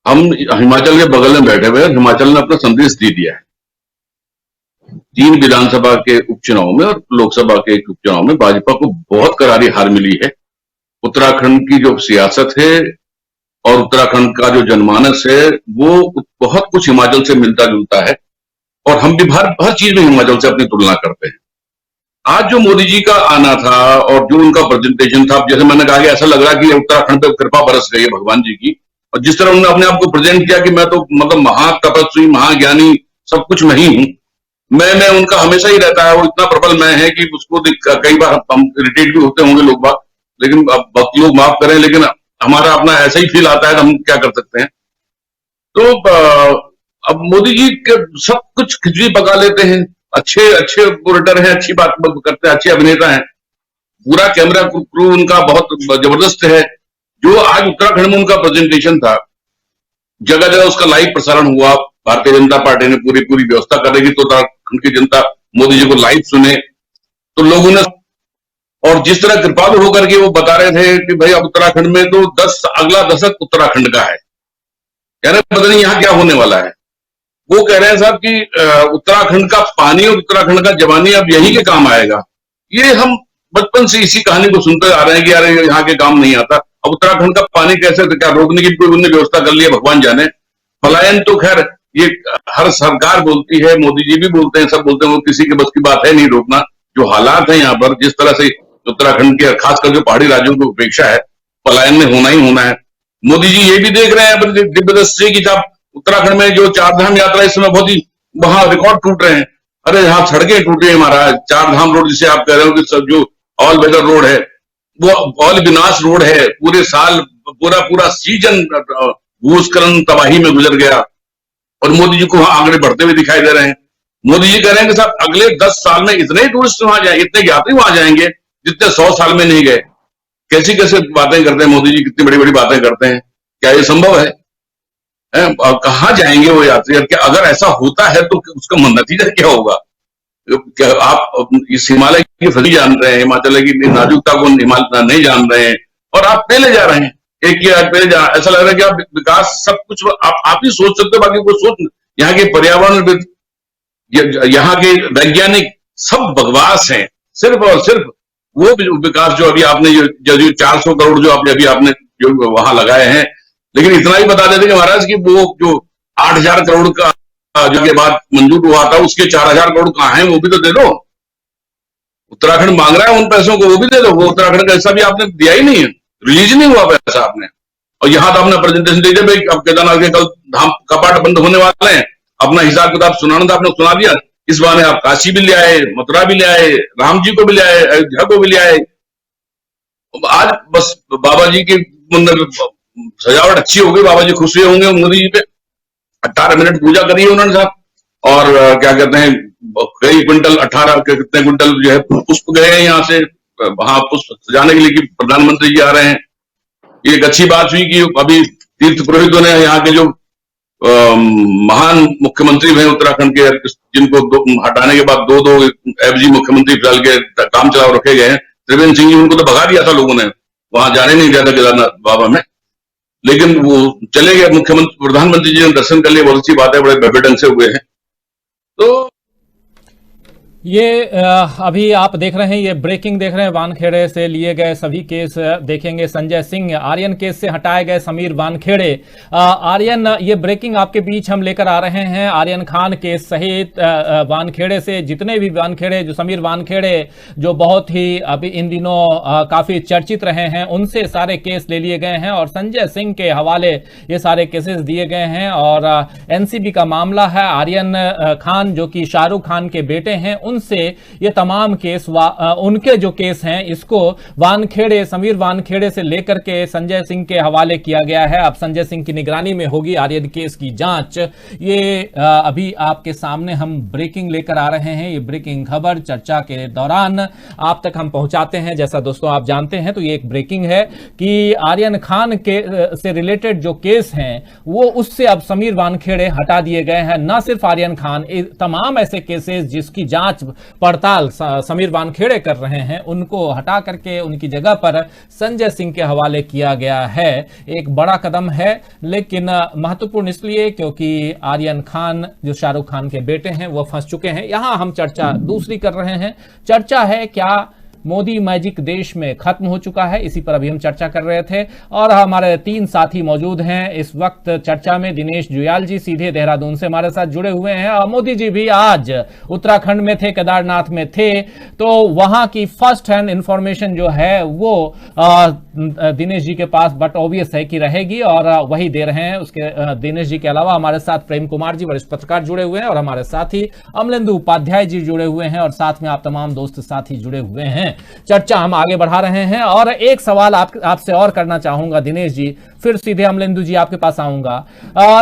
हम हिमाचल के बगल में बैठे हुए हैं, हिमाचल ने अपना संदेश दे दिया है। 3 विधानसभा के उपचुनाव में और लोकसभा के एक उपचुनाव में भाजपा को बहुत करारी हार मिली है। उत्तराखंड की जो सियासत है और उत्तराखंड का जो जनमानस है वो बहुत कुछ हिमाचल से मिलता जुलता है, और हम भी हर चीज में हिमाचल से अपनी तुलना करते हैं। आज जो मोदी जी का आना था और जो उनका प्रेजेंटेशन था, जैसे मैंने कहा कि ऐसा लग रहा है कि उत्तराखंड पे कृपा बरस गई है भगवान जी की, और जिस तरह उन्होंने अपने आप को प्रेजेंट किया कि मैं तो मतलब महातपस्वी, महाज्ञानी, सब कुछ मैं ही हूं। मैं उनका हमेशा ही रहता है, वो इतना प्रबल मैं है कि उसको कई बार हम इरिटेट भी होते होंगे लोग बात, लेकिन अब लोग माफ करें, लेकिन हमारा अपना ऐसा ही फील आता है, हम क्या कर सकते हैं। तो अब मोदी जी के सब कुछ खिचड़ी पका लेते हैं, अच्छे ओरेटर हैं, अच्छी बात करते हैं, अच्छे अभिनेता हैं, पूरा कैमरा क्रू उनका बहुत जबरदस्त है। जो आज उत्तराखंड में उनका प्रेजेंटेशन था, जगह जगह उसका लाइव प्रसारण हुआ। भारतीय जनता पार्टी ने पूरी व्यवस्था कर रही तो उत्तराखंड की जनता मोदी जी को लाइव सुने, तो लोगों ने, और जिस तरह कृपालु होकर के वो बता रहे थे कि भाई अब उत्तराखंड में तो अगला दशक उत्तराखंड का है, यानी पता नहीं यहां क्या होने वाला है। वो कह रहे हैं साहब कि उत्तराखंड का पानी और उत्तराखंड का जवानी अब यही के काम आएगा। ये हम बचपन से इसी कहानी को सुनते आ रहे हैं कि यार यहाँ के काम नहीं आता। अब उत्तराखंड का पानी कैसे, क्या रोकने की कोई उन्होंने व्यवस्था कर ली है, भगवान जाने। पलायन तो खैर ये हर सरकार बोलती है, मोदी जी भी बोलते हैं, सब बोलते हैं, वो किसी के बस की बात है नहीं रोकना। जो हालात है यहाँ पर, जिस तरह से उत्तराखंड के खासकर जो पहाड़ी राज्यों की अपेक्षा है, पलायन में होना ही होना है। मोदी जी ये भी देख रहे हैं दिव्य दृष्टि की, जब उत्तराखंड में जो 4 धाम यात्रा इस समय बहुत ही वहां रिकॉर्ड टूट रहे हैं। अरे यहाँ सड़कें टूटे महाराज, 4 धाम रोड जिसे आप कह रहे हो कि सब जो ऑल वेदर रोड है, वो ऑल विनाश रोड है। पूरे साल पूरा सीजन भूस्खलन तबाही में गुजर गया, और मोदी जी को वहां आगे बढ़ते हुए दिखाई दे रहे हैं। मोदी जी कह रहे हैं कि साहब अगले 10 साल में इतने टूरिस्ट वहां जाए, इतने यात्री वहां जाएंगे जितने 100 साल में नहीं गए। कैसी बातें करते हैं मोदी जी, कितनी बड़ी बातें करते हैं, क्या ये संभव है? कहां जाएंगे वो यात्री? अगर ऐसा होता है तो उसका नतीजा क्या होगा? क्या आप इस हिमालय की फजी जान रहे हैं, हिमाचल की नाजुकता को नहीं जान रहे हैं, और आप पहले जा रहे हैं, एक ही पहले ऐसा लग रहा है कि आप विकास सब कुछ आप ही सोच सकते हो, बाकी कोई सोच। यहाँ के पर्यावरण, यहाँ के वैज्ञानिक सब बकवास हैं। सिर्फ और सिर्फ वो विकास जो अभी आपने जो 400 करोड़ जो आपने जो वहां लगाए हैं, लेकिन इतना ही बता देते कि महाराज की वो जो 8,000 करोड़ का जो के बाद मंजूर हुआ था, उसके 4,000 करोड़ कहां हैं, वो भी तो दे दो। उत्तराखंड मांग रहा है उन पैसों को, वो भी दे दो। वो उत्तराखंड का हिस्सा भी आपने दिया ही नहीं है, रिलीज नहीं हुआ पैसा आपने। और यहां तो आपने प्रेजेंटेशन दे दिया भाई, अब केदारनाथ के कल धाम कपाट बंद होने वाले हैं, अपना हिसाब किताब सुनाना था, आपने सुना दिया। इस बहाने आप काशी भी ले आए, मथुरा भी ले आए, राम जी को भी ले आए, अयोध्या को भी ले आए। आज बस बाबा जी की सजावट अच्छी हो गई, बाबा जी खुश हुए होंगे मोदी जी पे। 18 मिनट पूजा करी है उन्होंने साहब, और क्या कहते हैं, कई क्विंटल 18 कितने क्विंटल जो है पुष्प गए हैं यहाँ से वहां पुष्प सजाने के लिए कि प्रधानमंत्री जी आ रहे हैं। ये एक अच्छी बात हुई कि अभी तीर्थ पुरोहितों ने यहाँ के जो महान मुख्यमंत्री हैं उत्तराखंड के, जिनको हटाने के बाद 2 एफजी मुख्यमंत्री फिलहाल के काम चलाव रखे गए हैं। त्रिवेंद्र सिंह जी, उनको तो भगा दिया था लोगों ने, वहां जाने नहीं दिया था केदारनाथ बाबा में, लेकिन वो चले गए। मुख्यमंत्री प्रधानमंत्री जी ने दर्शन कर लिए, बहुत अच्छी बात है, बड़े भव्य ढंग से हुए हैं। तो ये अभी आप देख रहे हैं, ये ब्रेकिंग देख रहे हैं। वानखेड़े से लिए गए सभी केस देखेंगे। संजय सिंह आर्यन केस से हटाए गए समीर वानखेड़े। आर्यन, ये ब्रेकिंग आपके बीच हम लेकर आ रहे हैं। आर्यन खान केस सहित वानखेड़े से जितने भी वानखेड़े, जो समीर वानखेड़े जो बहुत ही अभी इन दिनों काफी चर्चित रहे हैं, उनसे सारे केस ले लिए गए हैं और संजय सिंह के हवाले ये सारे केसेस दिए गए हैं। और एनसीबी का मामला है। आर्यन खान जो कि शाहरुख खान के बेटे हैं, उनसे ये तमाम केस उनके जो केस हैं, इसको वानखेड़े, समीर वानखेड़े से लेकर के संजय सिंह के हवाले किया गया है। अब संजय सिंह की निगरानी में होगी आर्यन केस की जांच। ये अभी आपके सामने हम ब्रेकिंग लेकर आ रहे हैं। ये ब्रेकिंग खबर चर्चा के दौरान आप तक हम पहुंचाते हैं। जैसा दोस्तों आप जानते हैं, तो ये एक ब्रेकिंग है कि आर्यन खान के से रिलेटेड जो केस हैं, वो उससे अब समीर वानखेड़े हटा दिए गए हैं। न सिर्फ आर्यन खान, तमाम ऐसे केसेस जिसकी जांच पड़ताल समीर वानखेड़े कर रहे हैं, उनको हटा करके उनकी जगह पर संजय सिंह के हवाले किया गया है। एक बड़ा कदम है, लेकिन महत्वपूर्ण इसलिए क्योंकि आर्यन खान जो शाहरुख खान के बेटे हैं, वो फंस चुके हैं। यहां हम चर्चा दूसरी कर रहे हैं। चर्चा है क्या मोदी मैजिक देश में खत्म हो चुका है, इसी पर अभी हम चर्चा कर रहे थे। और हमारे 3 साथी मौजूद हैं इस वक्त चर्चा में। दिनेश जुयाल जी सीधे देहरादून से हमारे साथ जुड़े हुए हैं, और मोदी जी भी आज उत्तराखंड में थे, केदारनाथ में थे, तो वहां की फर्स्ट हैंड इंफॉर्मेशन जो है वो दिनेश जी के पास बट ऑब्वियस है कि रहेगी, और वही दे रहे हैं। उसके दिनेश जी के अलावा हमारे साथ प्रेम कुमार जी वरिष्ठ पत्रकार जुड़े हुए हैं, और हमारे साथी अमलेंदु उपाध्याय जी जुड़े हुए हैं, और साथ में आप तमाम दोस्त साथी जुड़े हुए हैं। चर्चा हम आगे बढ़ा रहे हैं, और एक सवाल आपसे और करना चाहूंगा दिनेश जी, फिर सीधे अमलेंदु जी आपके पास आऊंगा।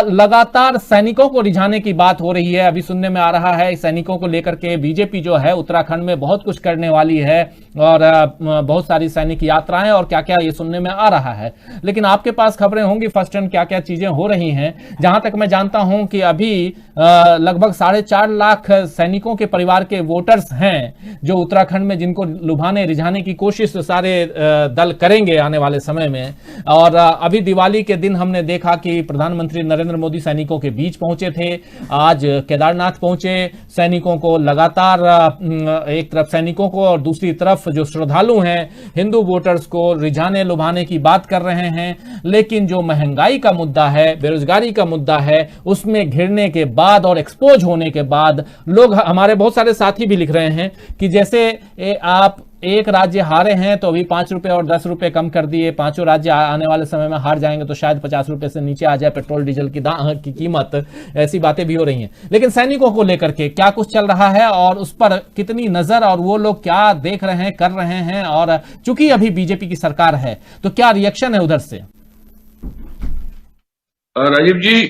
लगातार सैनिकों को रिझाने की बात हो रही है। अभी सुनने में आ रहा है सैनिकों को लेकर के बीजेपी जो है उत्तराखंड में बहुत कुछ करने वाली है, और बहुत सारी सैनिक यात्राएं और क्या क्या ये सुनने में आ रहा है। लेकिन आपके पास खबरें होंगी फर्स्ट हैंड, क्या क्या चीजें हो रही हैं। जहां तक मैं जानता हूं कि अभी लगभग 4.5 लाख सैनिकों के परिवार के वोटर्स हैं जो उत्तराखंड में, जिनको लुभाने रिझाने की कोशिश सारे दल करेंगे आने वाले समय में। और अभी दिवाली के दिन हमने देखा कि प्रधानमंत्री नरेंद्र मोदी सैनिकों के बीच पहुंचे थे। आज केदारनाथ पहुंचे, सैनिकों को लगातार, एक तरफ सैनिकों को और दूसरी तरफ जो श्रद्धालु हैं हिंदू वोटर्स को रिझाने लुभाने की बात कर रहे हैं। लेकिन जो महंगाई का मुद्दा है, बेरोजगारी का मुद्दा है, उसमें घिरने के बाद और एक्सपोज होने के बाद लोग, हमारे बहुत सारे साथी भी लिख रहे हैं कि जैसे आप एक राज्य हारे हैं तो अभी 5 रुपए और 10 रुपए कम कर दिए, 5 राज्य आने वाले समय में हार जाएंगे तो शायद 50 रुपए से नीचे आ जाए पेट्रोल डीजल की कीमत। ऐसी बातें भी हो रही हैं। लेकिन सैनिकों को लेकर के क्या कुछ चल रहा है और उस पर कितनी नजर, और वो लोग क्या देख रहे हैं, कर रहे हैं, और चूंकि अभी बीजेपी की सरकार है तो क्या रिएक्शन है उधर से? राजीव जी,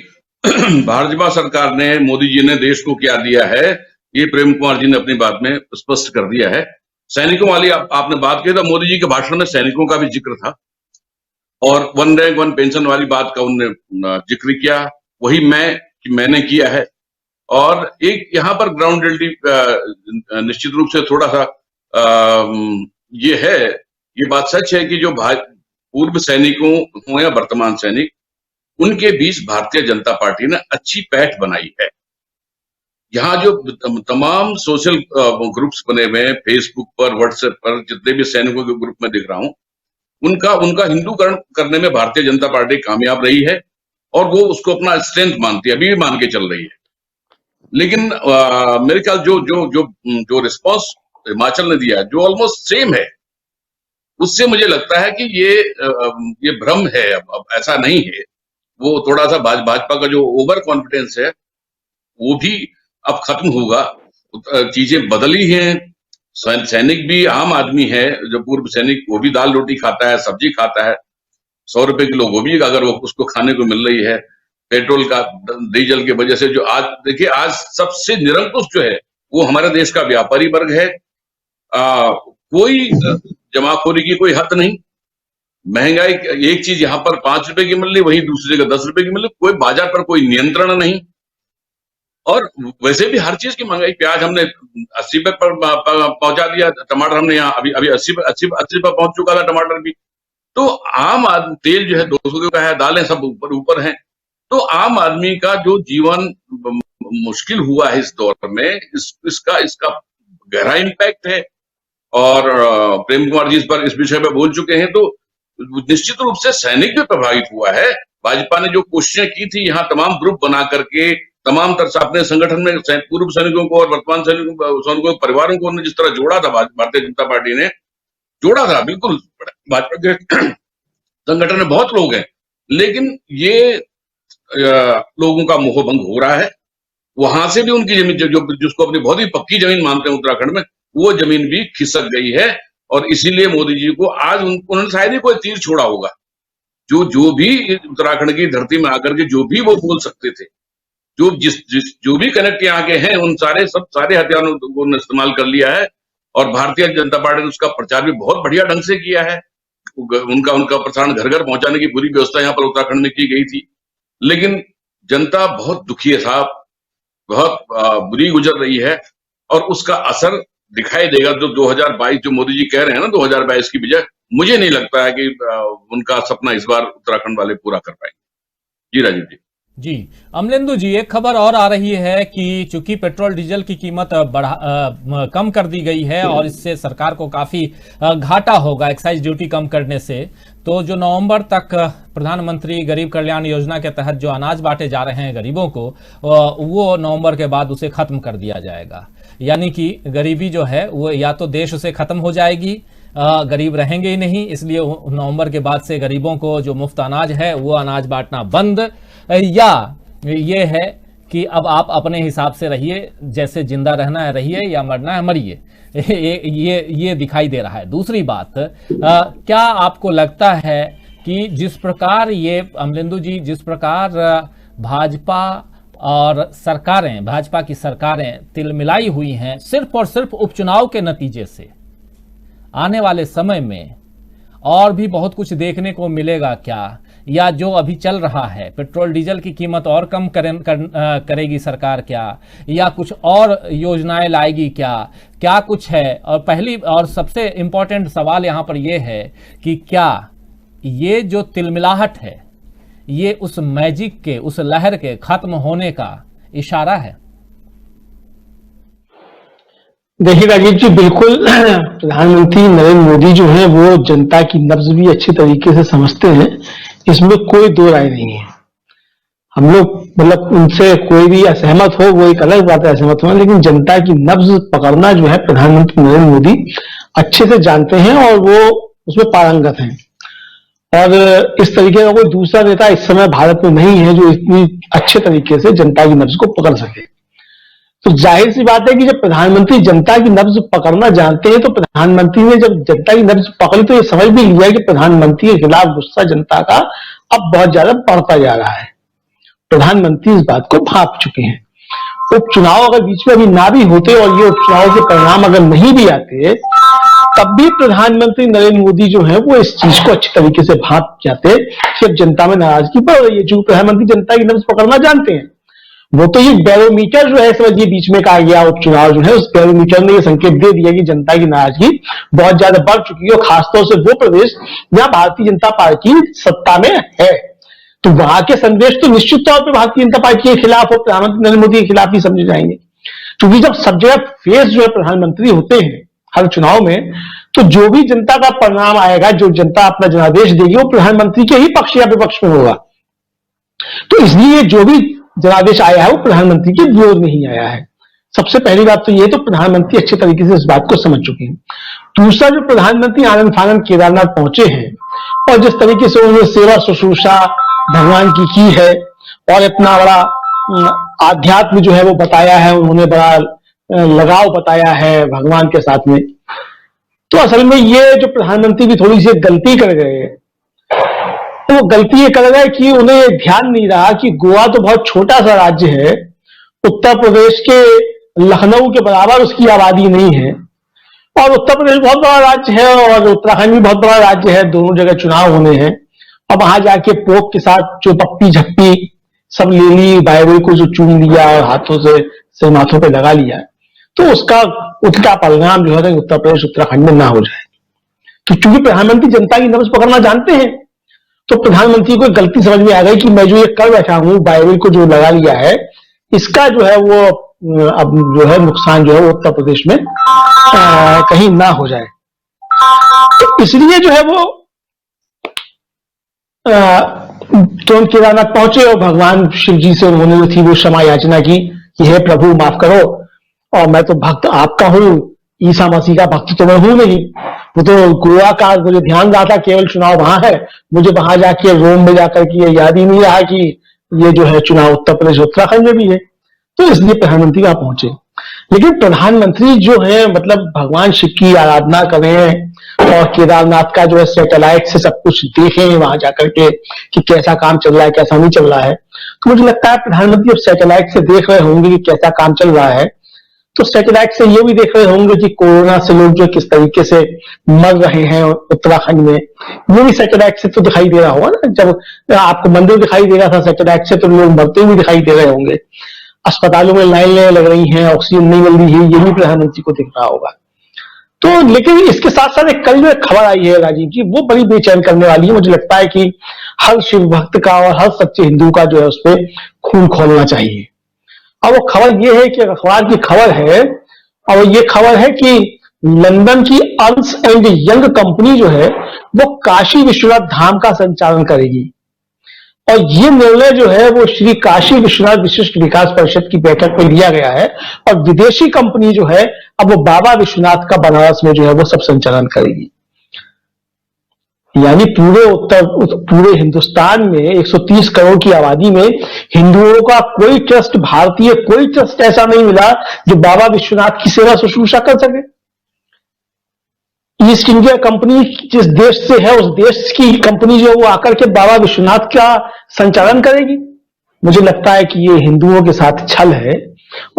भाजपा सरकार ने, मोदी जी ने देश को क्या दिया है, ये प्रेम कुमार जी ने अपनी बात में स्पष्ट कर दिया है। सैनिकों वाली आपने बात की, तो मोदी जी के भाषण में सैनिकों का भी जिक्र था, और 1 रैंक 1 पेंशन वाली बात का उन्होंने जिक्र किया, वही मैंने किया है। और एक यहाँ पर ग्राउंड रियलिटी निश्चित रूप से थोड़ा सा ये बात सच है कि जो पूर्व सैनिकों हो या वर्तमान सैनिक, उनके बीच भारतीय जनता पार्टी ने अच्छी पैठ बनाई है। यहाँ जो तमाम सोशल ग्रुप्स बने हुए हैं, फेसबुक पर, व्हाट्सएप पर, जितने भी सैनिकों के ग्रुप में दिख रहा हूं, उनका हिंदूकरण करने में भारतीय जनता पार्टी कामयाब रही है, और वो उसको अपना स्ट्रेंथ मानती है, अभी भी मान के चल रही है। लेकिन मेरे ख्याल जो रिस्पॉन्स हिमाचल ने दिया, जो ऑलमोस्ट सेम है, उससे मुझे लगता है कि ये भ्रम है। अब ऐसा नहीं है। वो थोड़ा सा भाजपा का जो ओवर कॉन्फिडेंस है वो भी अब खत्म होगा। चीजें बदली हैं। सैनिक भी आम आदमी है, जो पूर्व सैनिक, वो भी दाल रोटी खाता है, सब्जी खाता है, 100 रुपए किलो गोभी अगर वो उसको खाने को मिल रही है। पेट्रोल का, डीजल की वजह से जो आज देखिए, आज सबसे निरंकुश जो है वो हमारे देश का व्यापारी वर्ग है। कोई जमाखोरी की कोई हद नहीं। महंगाई, एक चीज यहाँ पर 5 रुपए की मिल रही, वहीं दूसरी जगह 10 रुपए की मिल रही, कोई बाजार पर कोई नियंत्रण नहीं। और वैसे भी हर चीज की महंगाई, प्याज हमने 80 रुपए पर पहुंचा दिया, टमाटर हमने यहाँ अभी 80 पर पहुंच चुका था टमाटर भी। तो आम आदमी, तेल जो है 200 का है, दालें सब ऊपर हैं। तो आम आदमी का जो जीवन मुश्किल हुआ है इस दौर में, इसका गहरा इम्पैक्ट है। और प्रेम कुमार जी इस विषय पर बोल चुके हैं, तो निश्चित रूप से सैनिक भी प्रभावित हुआ है। भाजपा ने जो कोशिशें की थी यहाँ तमाम ग्रुप बना करके तमाम तरह से अपने संगठन में पूर्व सैनिकों को और वर्तमान सैनिकों परिवारों को जिस तरह जोड़ा था, भारतीय जनता पार्टी ने जोड़ा था, बिल्कुल भाजपा के संगठन में बहुत लोग हैं, लेकिन ये लोगों का मोहभंग हो रहा है। वहां से भी उनकी जमीन जिसको अपनी बहुत ही पक्की जमीन मानते हैं उत्तराखंड में, वो जमीन भी खिसक गई है। और इसीलिए मोदी जी को आज उन्होंने शायद ही कोई तीर छोड़ा होगा। जो भी उत्तराखंड की धरती में आकर के जो भी वो बोल सकते थे, जो भी कनेक्ट यहाँ के हैं, उन सारे हथियारों को इस्तेमाल कर लिया है। और भारतीय जनता पार्टी ने उसका प्रचार भी बहुत बढ़िया ढंग से किया है। उनका प्रसारण घर घर पहुंचाने की पूरी व्यवस्था यहाँ पर उत्तराखंड में की गई थी। लेकिन जनता बहुत दुखी है साहब, बहुत बुरी गुजर रही है, और उसका असर दिखाई देगा। जो 2022 जो मोदी जी कह रहे हैं ना, 2022 की बजाय, मुझे नहीं लगता है कि उनका सपना इस बार उत्तराखंड वाले पूरा कर पाएंगे। जी राजीव जी। अमलेंदु जी, एक खबर और आ रही है कि चूंकि पेट्रोल डीजल की कीमत कम कर दी गई है और इससे सरकार को काफी घाटा होगा एक्साइज ड्यूटी कम करने से, तो जो नवंबर तक प्रधानमंत्री गरीब कल्याण योजना के तहत जो अनाज बांटे जा रहे हैं गरीबों को, वो नवंबर के बाद उसे खत्म कर दिया जाएगा। यानी कि गरीबी जो है वो या तो देश से खत्म हो जाएगी, गरीब रहेंगे ही नहीं, इसलिए नवंबर के बाद से गरीबों को जो मुफ्त अनाज है वो अनाज बांटना बंद, या ये है कि अब आप अपने हिसाब से रहिए, जैसे जिंदा रहना है रहिए या मरना है मरिए। ये दिखाई दे रहा है। दूसरी बात, क्या आपको लगता है कि जिस प्रकार ये अमलेंदु जी, जिस प्रकार भाजपा और सरकारें, भाजपा की सरकारें तिलमिलाई हुई हैं सिर्फ और सिर्फ उपचुनाव के नतीजे से, आने वाले समय में और भी बहुत कुछ देखने को मिलेगा क्या? या जो अभी चल रहा है पेट्रोल डीजल की कीमत और कम करेगी सरकार क्या, या कुछ और योजनाएं लाएगी क्या कुछ है? और पहली और सबसे इंपॉर्टेंट सवाल यहां पर यह है कि क्या ये जो तिलमिलाहट है ये उस मैजिक के, उस लहर के खत्म होने का इशारा है? देखिए राजीव जी, बिल्कुल प्रधानमंत्री नरेंद्र मोदी जो है वो जनता की नब्ज भी अच्छी तरीके से समझते हैं, इसमें कोई दो राय नहीं है। हम लोग मतलब उनसे कोई भी असहमत हो वो एक अलग बात है, असहमत होना, लेकिन जनता की नब्ज पकड़ना जो है प्रधानमंत्री नरेंद्र मोदी अच्छे से जानते हैं और वो उसमें पारंगत हैं। और इस तरीके का कोई दूसरा नेता इस समय भारत में नहीं है जो इतनी अच्छे तरीके से जनता की नब्ज को पकड़ सके। तो जाहिर सी बात है कि जब प्रधानमंत्री जनता की नब्ज पकड़ना जानते हैं, तो प्रधानमंत्री ने जब जनता की नब्ज पकड़ी तो ये समझ भी लिया कि प्रधानमंत्री के खिलाफ गुस्सा जनता का अब बहुत ज्यादा बढ़ता जा रहा है। प्रधानमंत्री इस बात को भांप चुके हैं। उपचुनाव अगर बीच में अभी ना भी होते और ये उपचुनाव के परिणाम अगर नहीं भी आते, तब भी प्रधानमंत्री नरेंद्र मोदी जो है वो इस चीज को अच्छी तरीके से भांप जाते कि अब जनता में नाराजगी बढ़ रही है। जो प्रधानमंत्री जनता की नब्ज पकड़ना जानते हैं, वो तो ये बैरोमीटर जो है समझिए बीच में कहा गया उपचुनाव जो है, उस बैरोमीटर ने ये संकेत दे दिया कि जनता की नाराजगी बहुत ज्यादा बढ़ चुकी है, और खासतौर से वो प्रदेश जहां भारतीय जनता पार्टी सत्ता में है, तो वहां के संदेश तो निश्चित तौर पर भारतीय जनता पार्टी के खिलाफ और प्रधानमंत्री नरेंद्र मोदी के खिलाफ ही समझे जाएंगे। क्योंकि जब सब जगह फेस जो है प्रधानमंत्री होते हैं हर चुनाव में, तो जो भी जनता का परिणाम आएगा, जो जनता अपना जनादेश देगी, वो प्रधानमंत्री के ही पक्ष या विपक्ष में होगा। तो इसलिए जो भी जनादेश आया है वो प्रधानमंत्री के विरोध में ही आया है। सबसे पहली बात तो ये, तो प्रधानमंत्री अच्छे तरीके से इस बात को समझ चुके हैं। दूसरा, जो प्रधानमंत्री आनंद फानंद केदारनाथ पहुंचे हैं और जिस तरीके से उन्होंने सेवा शुश्रूषा भगवान की है और इतना बड़ा आध्यात्म जो है वो बताया है, उन्होंने बड़ा लगाव बताया है भगवान के साथ में, तो असल में ये जो प्रधानमंत्री भी थोड़ी सी गलती कर गए, तो वो गलती ये कर गए कि उन्हें ध्यान नहीं रहा कि गोवा तो बहुत छोटा सा राज्य है, उत्तर प्रदेश के लखनऊ के बराबर उसकी आबादी नहीं है, और उत्तर प्रदेश बहुत बड़ा राज्य है और उत्तराखंड भी बहुत बड़ा राज्य है, दोनों जगह चुनाव होने हैं। अब वहां जाके पोक के साथ जो पप्पी झप्पी सब ले ली, बाइबल को जो चूम लिया और हाथों से माथों पे लगा लिया, तो उसका उल्टा परिणाम जो है उत्तर प्रदेश उत्तराखंड में ना हो जाए। तो चूंकि प्रधानमंत्री जनता की नब्ज पकड़ना जानते हैं, तो प्रधानमंत्री को गलती समझ में आ गई कि मैं जो ये कर बैठा हूं, बाइबल को जो लगा लिया है, इसका जो है वो अब जो है नुकसान जो है वो उत्तर प्रदेश में कहीं ना हो जाए। तो इसलिए जो है वो तुरंत केदारनाथ पहुंचे और भगवान शिव जी से उन्होंने जो थी वो क्षमा याचना की कि हे प्रभु माफ करो, और मैं तो भक्त आपका हूं, ईसा मसीह का भक्त तो मैं हूं नहीं। वो तो गोवा का मुझे ध्यान रहा था केवल चुनाव वहां है, मुझे वहां जाके रोम में जाकर के ये याद ही नहीं रहा कि ये जो है चुनाव उत्तर प्रदेश उत्तराखंड में भी है। तो इसलिए प्रधानमंत्री वहां पहुंचे। लेकिन प्रधानमंत्री जो है मतलब भगवान शिव की आराधना करें और केदारनाथ का जो है सैटेलाइट से सब कुछ देखें वहां जाकर के कि कैसा काम चल रहा है कैसा नहीं चल रहा है। तो मुझे लगता है प्रधानमंत्री अब सैटेलाइट से देख रहे होंगे कि कैसा काम चल रहा है, तो सैटेलाइट से ये भी देख रहे होंगे कि कोरोना से लोग जो किस तरीके से मर रहे हैं उत्तराखंड में, ये भी सैटेलाइट से तो दिखाई दे रहा होगा ना। जब आपको मंदिर दिखाई दे रहा था सैटेलाइट से, तो लोग मरते हुए दिखाई दे रहे होंगे, अस्पतालों में लाइनें लग रही हैं, ऑक्सीजन नहीं मिल रही है, ये भी प्रधानमंत्री को दिख रहा होगा। तो लेकिन इसके साथ साथ एक कल जो एक खबर आई है राजीव जी, वो बड़ी बेचैन करने वाली है। मुझे लगता है कि हर शिव भक्त का और हर सच्चे हिंदू का जो है उस पर खून खोलना चाहिए। अब वो खबर ये है कि अखबार की खबर है, और ये खबर है कि लंदन की अर्न्स एंड यंग कंपनी जो है वो काशी विश्वनाथ धाम का संचालन करेगी। और ये निर्णय जो है वो श्री काशी विश्वनाथ विशिष्ट विकास परिषद की बैठक में लिया गया है, और विदेशी कंपनी जो है अब वो बाबा विश्वनाथ का बनारस में जो है वो सब संचालन करेगी। यानी पूरे हिंदुस्तान में 130 करोड़ की आबादी में हिंदुओं का कोई ट्रस्ट, भारतीय कोई ट्रस्ट ऐसा नहीं मिला जो बाबा विश्वनाथ की सेवा शुश्रूषा कर सके। ईस्ट इंडिया कंपनी जिस देश से है उस देश की कंपनी जो वो आकर के बाबा विश्वनाथ का संचालन करेगी। मुझे लगता है कि ये हिंदुओं के साथ छल है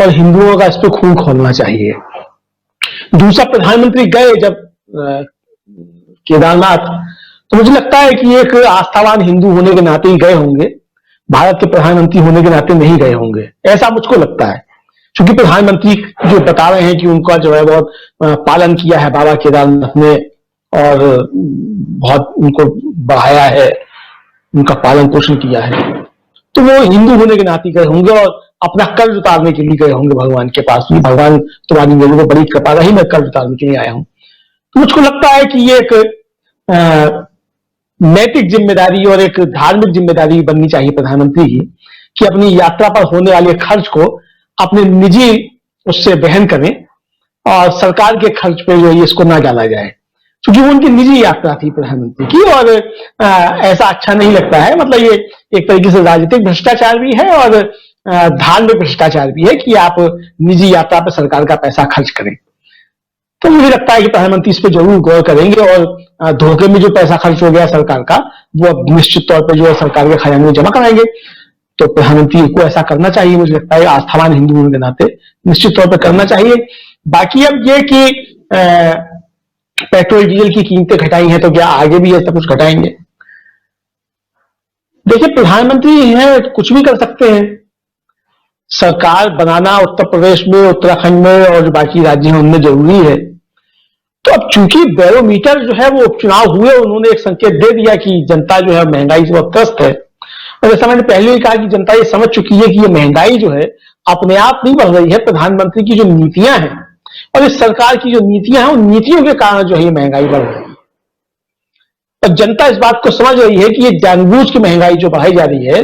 और हिंदुओं का इस पर खून खोलना चाहिए। दूसरा, प्रधानमंत्री गए जब केदारनाथ, तो मुझे लगता है कि एक आस्थावान हिंदू होने के नाते ही गए होंगे, भारत के प्रधानमंत्री होने के नाते नहीं गए होंगे, ऐसा मुझको लगता है। क्योंकि प्रधानमंत्री जो बता रहे हैं कि उनका जो है बहुत पालन किया है बाबा केदारनाथ ने और बहुत उनको बढ़ाया है, उनका पालन पोषण किया है, तो वो हिंदू होने के नाते गए होंगे और अपना कर्ज उतारने के लिए गए होंगे भगवान के पास भी। भगवान तुम्हारी मेरे को बड़ी कृपा रही, मैं कर्ज उतारने के लिए आया हूं। तो मुझको लगता है कि ये एक नैतिक जिम्मेदारी और एक धार्मिक जिम्मेदारी बननी चाहिए प्रधानमंत्री की कि अपनी यात्रा पर होने वाले खर्च को अपने निजी उससे वहन करें और सरकार के खर्च पे जो है इसको ना डाला जाए, क्योंकि वो उनकी निजी यात्रा थी प्रधानमंत्री की। और ऐसा अच्छा नहीं लगता है, मतलब ये एक तरीके से राजनीतिक भ्रष्टाचार भी है और धार्मिक भ्रष्टाचार भी है कि आप निजी यात्रा पर सरकार का पैसा खर्च करें। तो मुझे लगता है कि प्रधानमंत्री इस पर जरूर गौर करेंगे और धोखे में जो पैसा खर्च हो गया सरकार का वो अब निश्चित तौर पर जो है सरकार के खजाने में जमा कराएंगे। तो प्रधानमंत्री को ऐसा करना चाहिए, मुझे लगता है आस्थावान हिंदू होने के नाते निश्चित तौर पर करना चाहिए। बाकी अब ये कि पेट्रोल डीजल की कीमतें घटाई हैं तो क्या आगे भी ऐसा कुछ घटाएंगे? देखिए, प्रधानमंत्री हैं, कुछ भी कर सकते हैं। सरकार बनाना उत्तर प्रदेश में, उत्तराखंड में और बाकी राज्य हैं उनमें जरूरी है। तो अब चूंकि बैरोमीटर जो है वो उपचुनाव हुए, उन्होंने एक संकेत दे दिया कि जनता जो है महंगाई से बहुत त्रस्त है। और जैसा मैंने पहले ही कहा कि जनता ये समझ चुकी है कि ये महंगाई जो है अपने आप नहीं बढ़ रही है, प्रधानमंत्री की जो नीतियां हैं और इस सरकार की जो नीतियां हैं उन नीतियों के कारण जो है ये महंगाई बढ़ रही है। और जनता इस बात को समझ रही है कि ये जानबूझ की महंगाई जो बढ़ाई जा रही है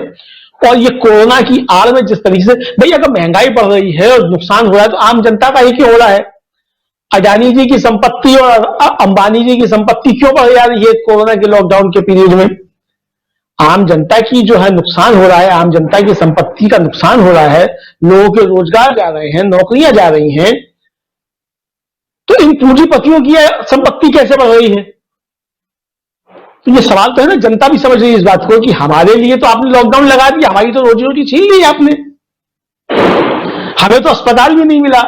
और ये कोरोना की आड़ में जिस तरीके से, भाई अगर महंगाई बढ़ रही है और नुकसान हो रहा है तो आम जनता का ही क्यों हो रहा है? अडानी जी की संपत्ति और अंबानी जी की संपत्ति क्यों बढ़ जा रही है कोरोना के लॉकडाउन के पीरियड में? आम जनता की जो है नुकसान हो रहा है, आम जनता की संपत्ति का नुकसान हो रहा है, लोगों के रोजगार जा रहे हैं, नौकरियां जा रही हैं, तो इन पूंजीपतियों की संपत्ति कैसे बढ़ रही है? तो ये सवाल तो है ना, जनता भी समझ रही है इस बात को कि हमारे लिए तो आपने लॉकडाउन लगा दिया, हमारी तो रोजी रोटी छीन ली आपने, हमें तो अस्पताल भी नहीं मिला,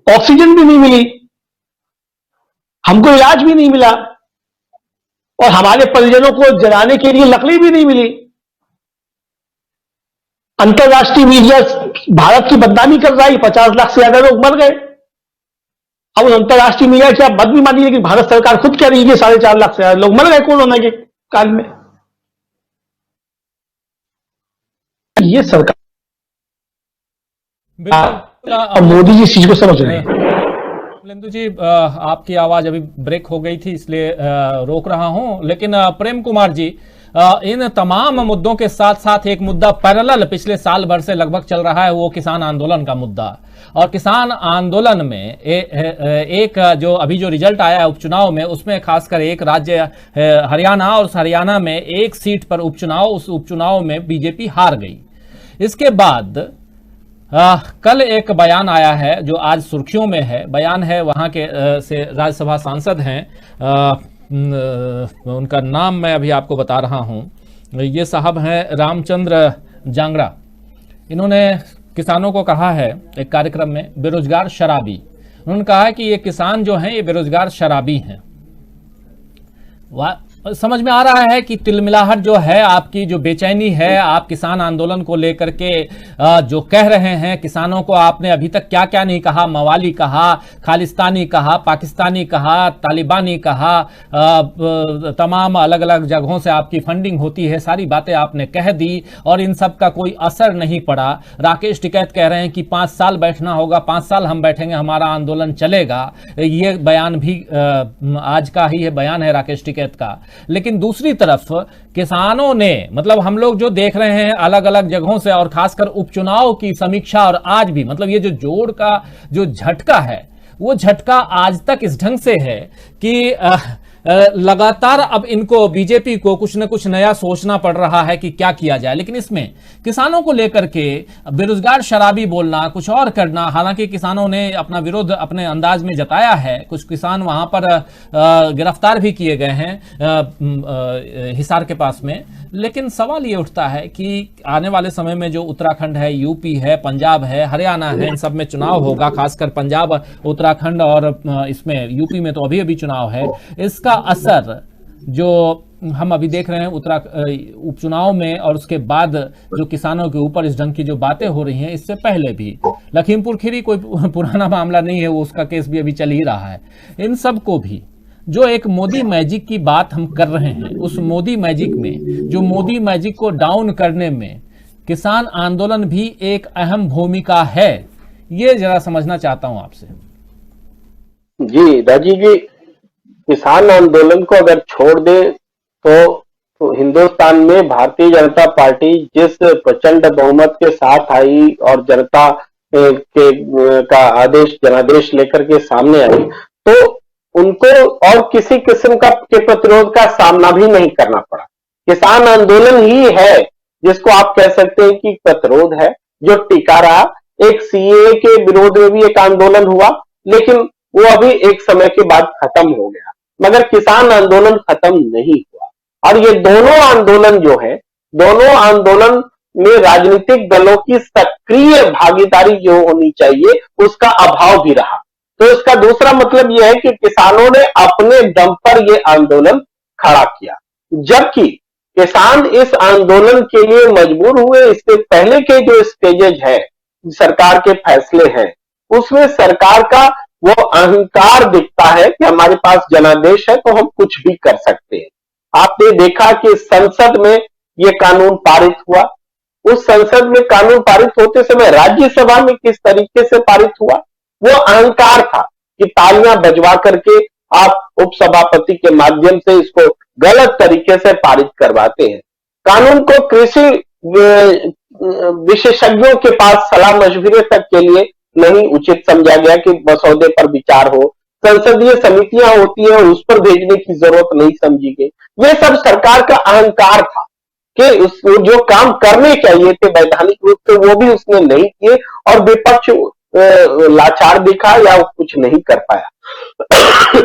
ऑक्सीजन भी नहीं मिली, हमको इलाज भी नहीं मिला और हमारे परिजनों को जलाने के लिए लकड़ी भी नहीं मिली। अंतरराष्ट्रीय मीडिया भारत की बदनामी कर रहा है, 50 लाख से ज्यादा लोग मर गए। अब अंतरराष्ट्रीय मीडिया की आप बात भी मानिए, लेकिन भारत सरकार खुद कह रही है कि 4.5 लाख से ज्यादा लोग मर गए कोरोना के काल में। ये सरकार बिल्कुल और मोदी जी इस चीज को समझ रहे हैं। बुलेंदु जी, आपकी आवाज अभी ब्रेक हो गई थी, इसलिए रोक रहा हूं। लेकिन प्रेम कुमार जी, इन तमाम मुद्दों के साथ साथ एक मुद्दा पैरेलल पिछले साल भर से लगभग चल रहा है, वो किसान आंदोलन का मुद्दा। और किसान आंदोलन में एक जो अभी जो रिजल्ट आया है उपचुनाव में, उसमें खासकर एक राज्य हरियाणा, और उस हरियाणा में एक सीट पर उपचुनाव, उस उपचुनाव में बीजेपी हार गई। इसके बाद कल एक बयान आया है जो आज सुर्खियों में है। बयान है वहां के से राज्यसभा सांसद हैं, उनका नाम मैं अभी आपको बता रहा हूं। ये साहब हैं रामचंद्र जांगड़ा। इन्होंने किसानों को कहा है एक कार्यक्रम में, बेरोजगार शराबी। उन्होंने कहा है कि ये किसान जो हैं ये बेरोजगार शराबी हैं। समझ में आ रहा है कि तिलमिलाहट जो है आपकी, जो बेचैनी है आप किसान आंदोलन को लेकर के जो कह रहे हैं, किसानों को आपने अभी तक क्या क्या नहीं कहा, मवाली कहा, खालिस्तानी कहा, पाकिस्तानी कहा, तालिबानी कहा, तमाम अलग अलग जगहों से आपकी फंडिंग होती है, सारी बातें आपने कह दी और इन सब का कोई असर नहीं पड़ा। राकेश टिकैत कह रहे हैं कि 5 साल बैठना होगा, 5 साल हम बैठेंगे, हमारा आंदोलन चलेगा। ये बयान भी आज का ही है, बयान है राकेश टिकैत का। लेकिन दूसरी तरफ किसानों ने, मतलब हम लोग जो देख रहे हैं अलग अलग जगहों से, और खासकर उपचुनाव की समीक्षा, और आज भी मतलब ये जो जोड़ का जो झटका है, वो झटका आज तक इस ढंग से है कि लगातार अब इनको, बीजेपी को कुछ न कुछ नया सोचना पड़ रहा है कि क्या किया जाए। लेकिन इसमें किसानों को लेकर के बेरोजगार शराबी बोलना, कुछ और करना, हालांकि किसानों ने अपना विरोध अपने अंदाज में जताया है। कुछ किसान वहां पर गिरफ्तार भी किए गए हैं हिसार के पास में। लेकिन सवाल ये उठता है कि आने वाले समय में जो उत्तराखंड है, यूपी है, पंजाब है, हरियाणा है, इन सब में चुनाव होगा, खासकर पंजाब, उत्तराखंड और इसमें यूपी में तो अभी अभी चुनाव है। इसका असर जो हम अभी देख रहे हैं उपचुनाव में, और उसके बाद जो किसानों के ऊपर इस ढंग की जो बातें हो रही हैं, इससे पहले भी लखीमपुर खीरी कोई पुराना मामला नहीं है, वो उसका केस भी अभी चल ही रहा है। इन सब को भी जो एक मोदी मैजिक की बात हम कर रहे हैं, उस मोदी मैजिक में, जो मोदी मैजिक को डाउन करने में किसान आंदोलन भी एक अहम भूमिका है, ये जरा समझना चाहता हूं आपसे। जी राजीव जी, किसान आंदोलन को अगर छोड़ दे तो हिंदुस्तान में भारतीय जनता पार्टी जिस प्रचंड बहुमत के साथ आई और जनता का आदेश जनादेश लेकर के सामने आई, तो उनको और किसी किस्म के प्रतिरोध का सामना भी नहीं करना पड़ा। किसान आंदोलन ही है जिसको आप कह सकते हैं कि प्रतिरोध है, जो टिका रहा। एक सीए के विरोध में भी एक आंदोलन हुआ, लेकिन वो अभी एक समय के बाद खत्म हो गया, मगर किसान आंदोलन खत्म नहीं हुआ। और ये दोनों आंदोलन जो है, दोनों आंदोलन में राजनीतिक दलों की सक्रिय भागीदारी जो होनी चाहिए, उसका अभाव भी रहा। तो इसका दूसरा मतलब यह है कि किसानों ने अपने दम पर यह आंदोलन खड़ा किया, जबकि किसान इस आंदोलन के लिए मजबूर हुए। इससे पहले के जो स्टेजेज है, सरकार के फैसले हैं, उसमें सरकार का वो अहंकार दिखता है कि हमारे पास जनादेश है तो हम कुछ भी कर सकते हैं। आपने देखा कि संसद में ये कानून पारित हुआ। उस संसद में कानून पारित होते समय राज्यसभा में किस तरीके से पारित हुआ, वो अहंकार था कि तालियां बजवा करके आप उपसभापति के माध्यम से इसको गलत तरीके से पारित करवाते हैं। कानून को कृषि विशेषज्ञों के पास सलाह मशविरे तक के लिए नहीं उचित समझा गया कि मसौदे पर विचार हो। संसदीय समितियां होती है, उस पर भेजने की जरूरत नहीं समझी गई। ये सब सरकार का अहंकार था कि जो काम करने चाहिए थे वैधानिक रूप से, वो भी उसने नहीं किए और विपक्ष लाचार दिखा या कुछ नहीं कर पाया।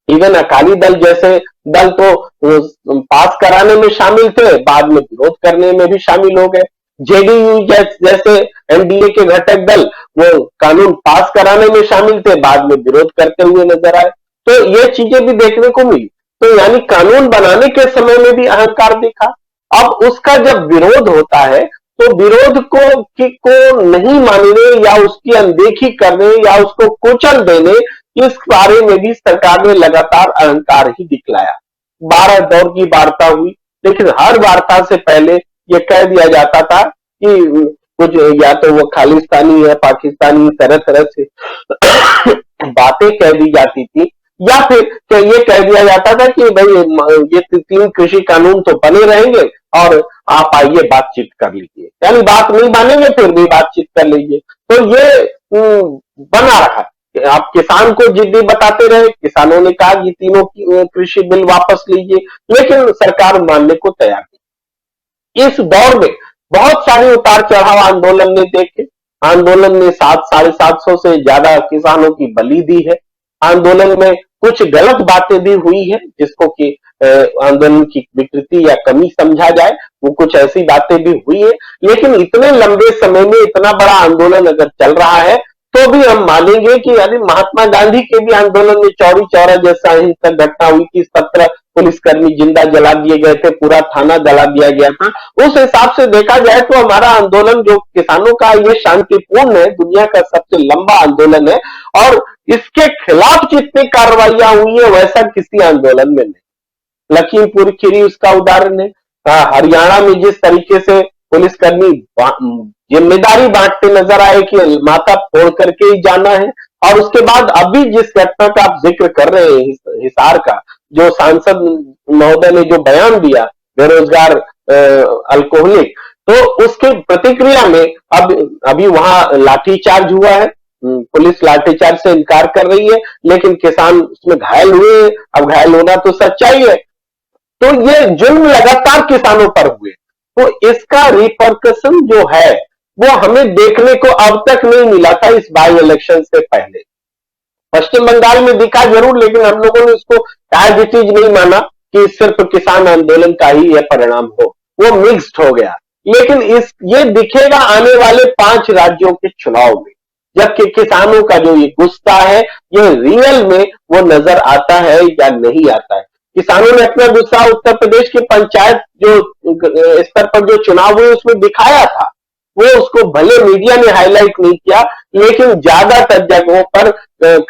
इवन अकाली दल जैसे दल तो पास कराने में शामिल थे, बाद में विरोध करने में भी शामिल हो गए। जेडीयू जैसे एनडीए के घटक दल वो कानून पास कराने में शामिल थे, बाद में विरोध करते हुए नजर आए। तो ये चीजें भी देखने को मिली। तो यानी कानून बनाने के समय में भी अहंकार दिखा। अब उसका जब विरोध होता है तो विरोध को नहीं मानने या उसकी अनदेखी करने या उसको कुचल देने, इस बारे में भी सरकार ने लगातार अहंकार ही दिखलाया। 12 दौर की वार्ता हुई, लेकिन हर वार्ता से पहले यह कह दिया जाता था कि कुछ या तो वो खालिस्तानी है, पाकिस्तानी, तरह तरह से बातें कह दी जाती थी, या फिर ये कह दिया जाता था कि भाई ये 3 कृषि कानून तो बने रहेंगे और आप आइए बातचीत कर लीजिए, यानी बात नहीं मानेंगे फिर भी बातचीत कर लीजिए। तो ये बना रहा। आप किसान को जिद्दी बताते रहे, किसानों ने कहा कि तीनों कृषि बिल वापस लीजिए, लेकिन सरकार मानने को तैयार नहीं। इस दौर में बहुत सारे उतार चढ़ाव आंदोलन ने देखे। आंदोलन में 700-750 से ज्यादा किसानों की बलि दी है। आंदोलन में कुछ गलत बातें भी हुई है, जिसको कि आंदोलन की विकृति या कमी समझा जाए, वो कुछ ऐसी बातें भी हुई है। लेकिन इतने लंबे समय में इतना बड़ा आंदोलन अगर चल रहा है तो भी हम मानेंगे कि यानी महात्मा गांधी के भी आंदोलन में चौरी चौरा जैसा हिंसक घटना हुई थी, 17 पुलिसकर्मी जिंदा जला दिए गए थे, पूरा थाना जला दिया गया था। उस हिसाब से देखा जाए तो हमारा आंदोलन जो किसानों का ये शांतिपूर्ण है, दुनिया का सबसे लंबा आंदोलन है, और इसके खिलाफ जितनी कार्रवाइयां हुई है वैसा किसी आंदोलन में नहीं। लखीमपुर खीरी उसका उदाहरण है। हरियाणा में जिस तरीके से पुलिसकर्मी जिम्मेदारी बांटते नजर आए कि माथा फोड़ करके ही जाना है, और उसके बाद अभी जिस घटना का आप जिक्र कर रहे हैं हिसार का, जो सांसद महोदय ने जो बयान दिया बेरोजगार अल्कोहलिक, तो उसके प्रतिक्रिया में अभी वहां लाठीचार्ज हुआ है। पुलिस लाठीचार्ज से इनकार कर रही है, लेकिन किसान उसमें घायल हुए। अब घायल होना तो सच्चाई है। तो ये जुल्म लगातार किसानों पर हुए, तो इसका रिपरकशन जो है वो हमें देखने को अब तक नहीं मिला था इस बाई इलेक्शन से पहले। पश्चिम बंगाल में दिखा जरूर, लेकिन हम लोगों ने इसको एज इट इज नहीं माना कि सिर्फ किसान आंदोलन का ही यह परिणाम हो, वो मिक्स्ड हो गया। लेकिन ये दिखेगा आने वाले 5 राज्यों के चुनाव में, जबकि किसानों का जो ये गुस्सा है ये रियल में वो नजर आता है या नहीं आता है। किसानों ने अपना गुस्सा उत्तर प्रदेश के पंचायत जो स्तर पर जो चुनाव हुए उसमें दिखाया था। वो उसको भले मीडिया ने हाईलाइट नहीं किया, लेकिन ज्यादातर जगहों पर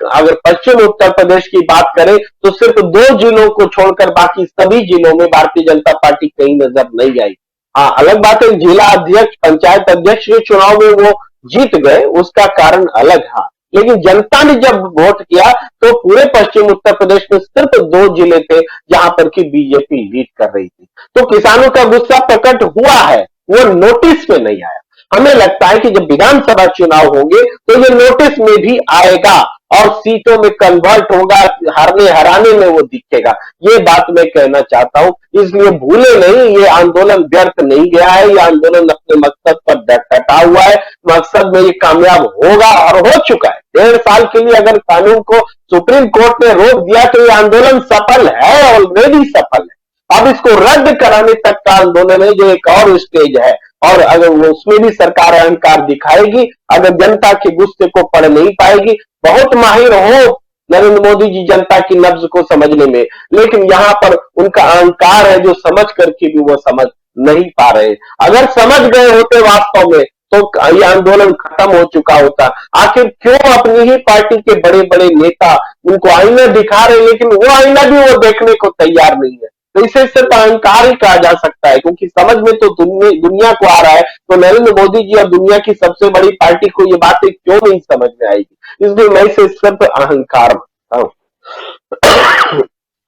अगर पश्चिम उत्तर प्रदेश की बात करें तो सिर्फ 2 जिलों को छोड़कर बाकी सभी जिलों में भारतीय जनता पार्टी कहीं नजर नहीं आई। हाँ, अलग बात है जिला अध्यक्ष, पंचायत अध्यक्ष के चुनाव में वो जीत गए, उसका कारण अलग है। लेकिन जनता ने जब वोट किया तो पूरे पश्चिम उत्तर प्रदेश में सिर्फ 2 जिले थे जहां पर की बीजेपी लीड कर रही थी। तो किसानों का गुस्सा प्रकट हुआ है, वो नोटिस में नहीं आया। हमें लगता है कि जब विधानसभा चुनाव होंगे तो ये नोटिस में भी आएगा और सीटों में कन्वर्ट होगा, हारने हराने में वो दिखेगा। ये बात मैं कहना चाहता हूं, इसलिए भूले नहीं, ये आंदोलन व्यर्थ नहीं गया है। ये आंदोलन अपने मकसद पर डटा हुआ है, मकसद में ये कामयाब होगा और हो चुका है। 1.5 साल के लिए अगर कानून को सुप्रीम कोर्ट ने रोक दिया तो ये आंदोलन सफल है, ऑलरेडी सफल है। अब इसको रद्द कराने तक का आंदोलन है, जो एक और स्टेज है, और अगर उसमें भी सरकार अहंकार दिखाएगी, अगर जनता के गुस्से को पढ़ नहीं पाएगी। बहुत माहिर हो नरेंद्र मोदी जी जनता की नब्ज को समझने में, लेकिन यहाँ पर उनका अहंकार है जो समझ करके भी वो समझ नहीं पा रहे। अगर समझ गए होते वास्तव में तो ये आंदोलन खत्म हो चुका होता। आखिर क्यों अपनी ही पार्टी के बड़े बड़े नेता उनको आईना दिखा रहे, लेकिन वो आईना भी वो देखने को तैयार नहीं है। तो इसे सिर्फ अहंकार ही कहा जा सकता है, क्योंकि समझ में तो दुनिया को आ रहा है। तो नरेंद्र मोदी जी और दुनिया की सबसे बड़ी पार्टी को ये बातें क्यों नहीं समझ में आएगी, इसलिए मैं इसे सिर्फ अहंकार मानता हूं।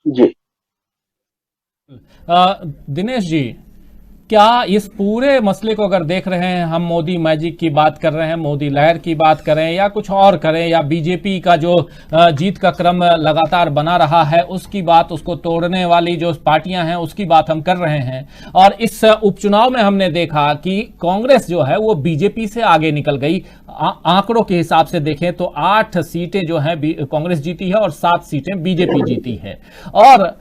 जी दिनेश जी, क्या इस पूरे मसले को अगर देख रहे हैं हम, मोदी मैजिक की बात कर रहे हैं, मोदी लहर की बात करें या कुछ और करें, या बीजेपी का जो जीत का क्रम लगातार बना रहा है उसकी बात, उसको तोड़ने वाली जो पार्टियां हैं उसकी बात हम कर रहे हैं, और इस उपचुनाव में हमने देखा कि कांग्रेस जो है वो बीजेपी से आगे निकल गई। आंकड़ों के हिसाब से देखें तो 8 सीटें जो है कांग्रेस जीती है और 7 सीटें बीजेपी जीती है। और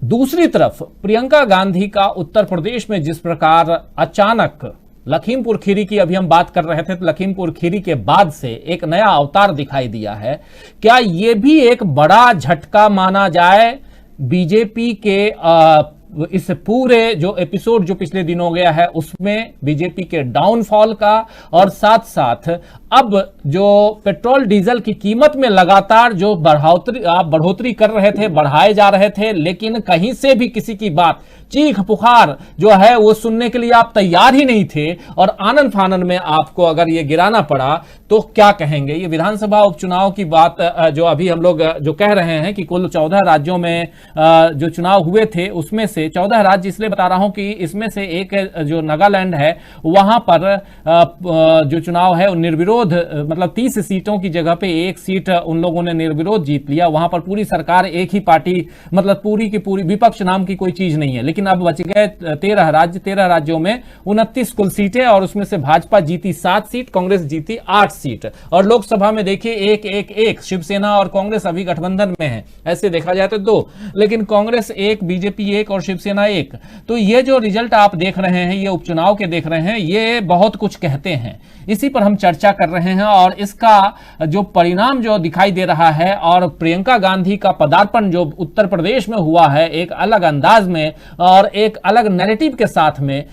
दूसरी तरफ प्रियंका गांधी का उत्तर प्रदेश में जिस प्रकार अचानक लखीमपुर खीरी की अभी हम बात कर रहे थे, तो लखीमपुर खीरी के बाद से एक नया अवतार दिखाई दिया है। क्या यह भी एक बड़ा झटका माना जाए बीजेपी के इस पूरे जो एपिसोड जो पिछले दिनों गया है उसमें बीजेपी के डाउनफॉल का, और साथ साथ अब जो पेट्रोल डीजल की कीमत में लगातार जो बढ़ोतरी कर रहे थे, बढ़ाए जा रहे थे, लेकिन कहीं से भी किसी की बात चीख पुकार जो है वो सुनने के लिए आप तैयार ही नहीं थे, और आनन फानन में आपको अगर ये गिराना पड़ा तो क्या कहेंगे? ये विधानसभा उपचुनाव की बात जो अभी हम लोग जो कह रहे हैं कि कुल 14 राज्यों में जो चुनाव हुए थे उसमें से 14 राज्य, इसलिए बता रहा हूं कि इसमें से एक जो नागालैंड है वहां पर जो चुनाव है निर्विरोध, मतलब 30 सीटों की जगह पे एक सीट उन लोगों ने निर्विरोध जीत लिया। वहां पर पूरी सरकार एक ही पार्टी, मतलब पूरी की पूरी विपक्ष नाम की कोई चीज नहीं है। लेकिन अब बच गए 13 राज्य, 13 राज्यों में 29 कुल सीटें, और उसमें से भाजपा जीती 7 सीट, कांग्रेस जीती 8 सीट, और लोकसभा में देखिए एक शिवसेना और कांग्रेस अभी गठबंधन में है, ऐसे देखा जाए तो 2, लेकिन कांग्रेस 1, बीजेपी 1 और शिवसेना 1। तो ये जो रिजल्ट आप देख रहे हैं, ये उपचुनाव के देख रहे हैं, ये बहुत कुछ कहते हैं। इसी पर हम चर्चा कर रहे हैं, और इसका जो परिणाम जो दिखाई दे रहा है, और प्रियंका गांधी का पदार्पण जो उत्तर प्रदेश में हुआ है एक अलग अंदाज में और एक अलग नैरेटिव के साथ में,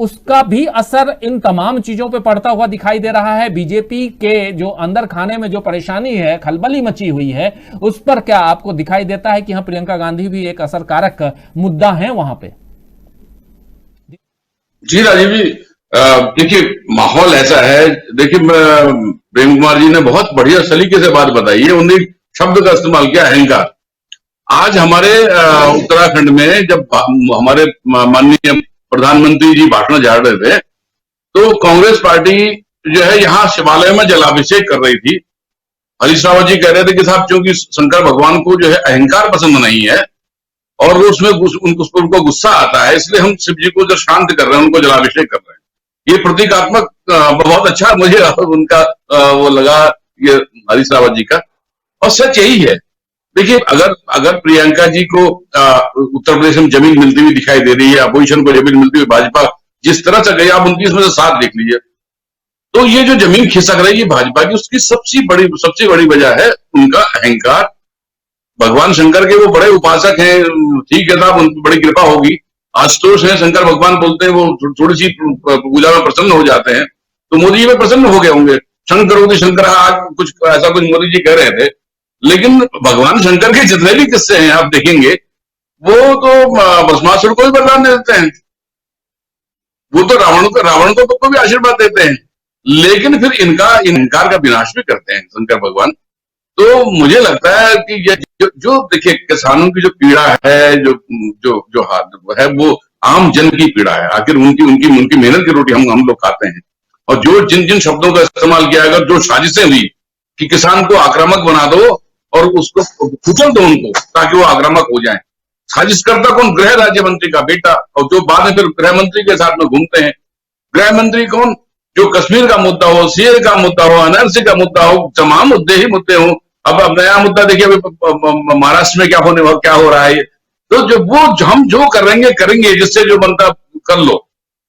उसका भी असर इन तमाम चीजों पे पड़ता हुआ दिखाई दे रहा है। बीजेपी के जो अंदर खाने में जो परेशानी है, खलबली मची हुई है, उस पर क्या आपको दिखाई देता है कि हाँ, प्रियंका गांधी भी एक असरकारक मुद्दा है वहां पे? जी राजीव जी, देखिए माहौल ऐसा है। देखिए प्रेम कुमार जी ने बहुत बढ़िया सलीके से बात बताई है, उन्हें शब्द का इस्तेमाल किया, अहंकार। आज हमारे उत्तराखंड में जब हमारे माननीय प्रधानमंत्री जी भाषण झाड़ रहे थे, तो कांग्रेस पार्टी जो है यहाँ शिवालय में जलाभिषेक कर रही थी। हरीश रावत जी कह रहे थे कि साहब चूंकि शंकर भगवान को जो है अहंकार पसंद नहीं है और वो उसमें उनको गुस्सा आता है, इसलिए हम शिव जी को जो शांत कर रहे हैं, उनको जलाभिषेक कर रहे हैं। ये प्रतीकात्मक बहुत अच्छा मुझे उनका वो लगा, ये हरीश रावत जी का, और सच यही है। देखिए अगर प्रियंका जी को उत्तर प्रदेश में जमीन मिलती हुई दिखाई दे रही है, अपोजिशन को जमीन मिलती हुई, भाजपा जिस तरह से गई, आप 29 में से 7 देख लीजिए, तो ये जो जमीन खिसक रही है भाजपा की, उसकी सबसे बड़ी वजह है उनका अहंकार। भगवान शंकर के वो बड़े उपासक हैं, ठीक है साहब, उनकी बड़ी कृपा होगी। आशुतोष है, शंकर भगवान बोलते हैं, वो थोड़ी सी पूजा में प्रसन्न हो जाते हैं, तो मोदी जी में प्रसन्न हो गए होंगे। शंकर शंकर, आज कुछ ऐसा कुछ मोदी जी कह रहे थे, लेकिन भगवान शंकर के जितने भी किस्से हैं आप देखेंगे, वो तो भस्मासुर को भी वरदान दे देते हैं, वो तो रावण को भी आशीर्वाद देते हैं, लेकिन फिर इनका इनकार का विनाश भी करते हैं शंकर भगवान। तो मुझे लगता है कि ये जो देखिए किसानों की जो पीड़ा है, जो है वो आम जन की पीड़ा है। आखिर उनकी मेहनत की रोटी हम लोग खाते हैं, और जो जिन शब्दों का इस्तेमाल किया गया, जो साजिशें हुई कि किसान को आक्रामक बना दो और उसको कुचल दो उनको, ताकि वो आक्रामक हो जाए। साजिश करता कौन? गृह राज्य मंत्री का बेटा, और जो बाद में फिर गृह मंत्री के साथ में घूमते हैं। गृह मंत्री कौन? जो कश्मीर का मुद्दा हो, सीए का मुद्दा हो, एनआरसी का मुद्दा हो, तमाम मुद्दे ही मुद्दे हो। अब नया मुद्दा देखिए महाराष्ट्र में क्या हो रहा है। तो जो वो हम जो करेंगे जिससे जो बनता कर लो,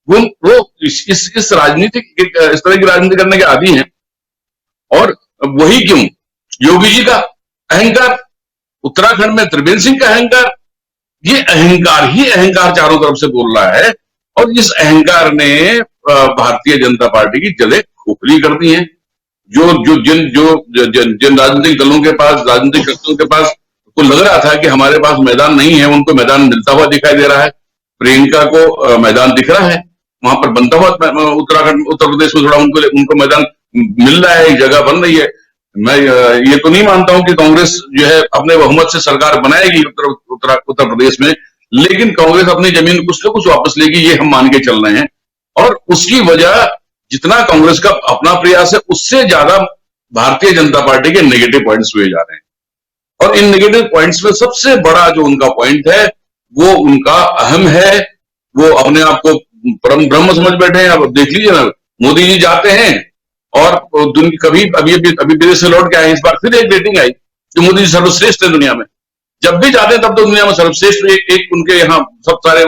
वो इस राजनीति, इस तरह की राजनीति करने के आदी हैं। और वही क्यों, योगी जी का अहंकार, उत्तराखंड में त्रिवेंद्र सिंह का अहंकार, ये अहंकार ही अहंकार चारों तरफ से बोल रहा है, और इस अहंकार ने भारतीय जनता पार्टी की जड़ें खोखली कर दी हैं। जिन राजनीतिक दलों के पास, राजनीतिक शक्तियों के पास को लग रहा था कि हमारे पास मैदान नहीं है, उनको मैदान मिलता हुआ दिखाई दे रहा है। प्रियंका को मैदान दिख रहा है, वहां पर बनता हुआ उत्तर प्रदेश में थोड़ा उनको मैदान मिल रहा है, एक जगह बन रही है। मैं ये तो नहीं मानता हूं कि कांग्रेस जो है अपने बहुमत से सरकार बनाएगी उत्तर प्रदेश में, लेकिन कांग्रेस अपनी जमीन कुछ न कुछ वापस लेगी, ये हम मान के चल रहे हैं। और उसकी वजह जितना कांग्रेस का अपना प्रयास है, उससे ज्यादा भारतीय जनता पार्टी के नेगेटिव पॉइंट्स हुए जा रहे हैं। और इन नेगेटिव पॉइंट्स में सबसे बड़ा जो उनका पॉइंट है, वो उनका अहम है। वो अपने आप को परम ब्रह्म समझ बैठे हैं। अब देख लीजिए ना, मोदी जी जाते हैं और कभी अभी विदेश से लौट के आए, इस बार फिर एक रेटिंग आई कि मोदी जी सर्वश्रेष्ठ है दुनिया में। जब भी जाते हैं तब तो दुनिया में सर्वश्रेष्ठ एक उनके यहाँ सब सारे